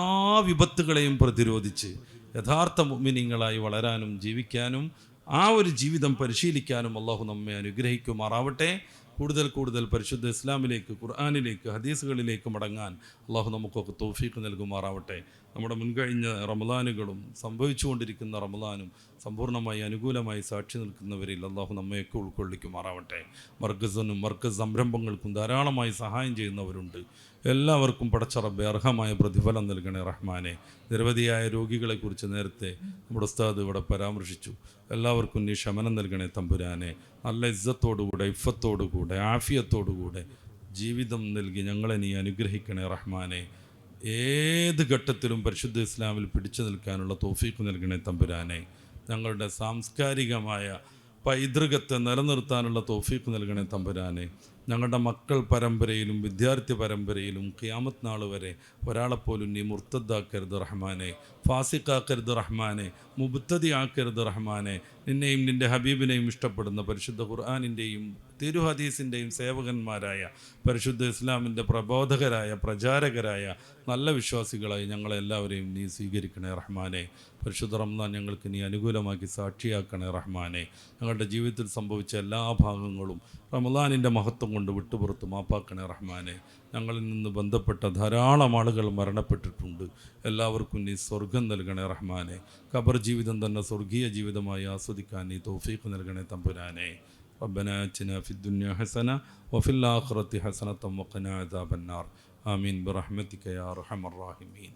വിപത്തുകളെയും പ്രതിരോധിച്ച് യഥാർത്ഥ മുഅ്മിനീങ്ങളായി വളരാനും ജീവിക്കാനും ആ ഒരു ജീവിതം പരിശീലിക്കാനും അള്ളാഹു നമ്മെ അനുഗ്രഹിക്കുമാറാവട്ടെ. കൂടുതൽ പരിശുദ്ധ ഇസ്ലാമിലേക്ക്, ഖുർആനിലേക്ക്, ഹദീസുകളിലേക്ക് മടങ്ങാൻ അള്ളാഹു നമുക്കൊക്കെ തൗഫീഖ് നൽകുമാറാവട്ടെ. നമ്മുടെ മുൻകഴിഞ്ഞ റമദാനുകളും സംഭവിച്ചുകൊണ്ടിരിക്കുന്ന റമദാനും സമ്പൂർണ്ണമായി അനുകൂലമായി സാക്ഷി നിൽക്കുന്നവരിൽ അള്ളാഹു നമ്മയൊക്കെ ഉൾക്കൊള്ളിക്കുമാറാവട്ടെ. മർക്കസ് സംരംഭങ്ങൾക്കും ധാരാളമായി സഹായം ചെയ്യുന്നവരുണ്ട്. എല്ലാവർക്കും പടച്ച റബ്ബേ അർഹമായ പ്രതിഫലം നൽകണേ റഹ്മാനെ. നിരവധിയായ രോഗികളെക്കുറിച്ച് നേരത്തെ നമ്മുടെ ഉസ്താദ് ഇവിടെ പരാമർശിച്ചു. എല്ലാവർക്കും നീ ശമനം നൽകണേ തമ്പുരാനെ. നല്ല ഇസ്സത്തോടുകൂടെ, ഇഫത്തോടുകൂടെ, ആഫിയത്തോടുകൂടെ ജീവിതം നൽകി ഞങ്ങളെ നീ അനുഗ്രഹിക്കണേ റഹ്മാനെ. ഏത് ഘട്ടത്തിലും പരിശുദ്ധ ഇസ്ലാമിൽ പിടിച്ചു നിൽക്കാനുള്ള തൗഫീഖ് നൽകണേ തമ്പുരാനെ. ഞങ്ങളുടെ സാംസ്കാരികമായ പൈതൃകത്തെ നിലനിർത്താനുള്ള തൗഫീഖ് നൽകണേ തമ്പുരാനെ. ഞങ്ങളുടെ മക്കൾ പരമ്പരയിലും വിദ്യാർത്ഥി പരമ്പരയിലും ഖിയാമത്ത് നാൾ വരെ ഒരാളെപ്പോലും നീ മുർത്തദ്ദാക്കരുത് റഹ്മാനെ, ഫാസിഖാക്കരുത് റഹ്മാനെ, മുബ്തദി ആക്കരുത് റഹ്മാനെ. നിന്നെയും നിൻ്റെ ഹബീബിനെയും ഇഷ്ടപ്പെടുന്ന പരിശുദ്ധ ഖുർആനിൻ്റെയും തിരുഹദീസിൻ്റെയും സേവകന്മാരായ പരിശുദ്ധ ഇസ്ലാമിൻ്റെ പ്രബോധകരായ പ്രചാരകരായ നല്ല വിശ്വാസികളായി ഞങ്ങളെല്ലാവരെയും നീ സ്വീകരിക്കണേ റഹ്മാനെ. പരിശുദ്ധ റമദാൻ ഞങ്ങൾക്ക് നീ അനുകൂലമാക്കി സാക്ഷിയാക്കണേ റഹ്മാനെ. ഞങ്ങളുടെ ജീവിതത്തിൽ സംഭവിച്ച എല്ലാ ഭാഗങ്ങളും റമദാനിൻ്റെ മഹത്വം കൊണ്ട് വിട്ടുപുറത്ത് മാപ്പാക്കണേ റഹ്മാനെ. ഞങ്ങളിൽ നിന്ന് ബന്ധപ്പെട്ട ധാരാളം ആളുകൾ മരണപ്പെട്ടിട്ടുണ്ട്. എല്ലാവർക്കും നീ സ്വർഗം നൽകണേ റഹ്മാനെ. ഖബർ ജീവിതം തന്നെ സ്വർഗീയ ജീവിതമായി ആസ്വദിക്കാൻ നീ തൗഫീഖ് നൽകണേ തമ്പുരാനെ. റബ്ബനാ ആതിനാ ഫിദ്ദുനിയ ഹസന വഫിൽ ആഖിറതി ഹസനത വഖിനാ അദാബന്നാർ. ആമീൻ ബിറഹ്മതിക യാ അർഹമർ റഹീമീൻ.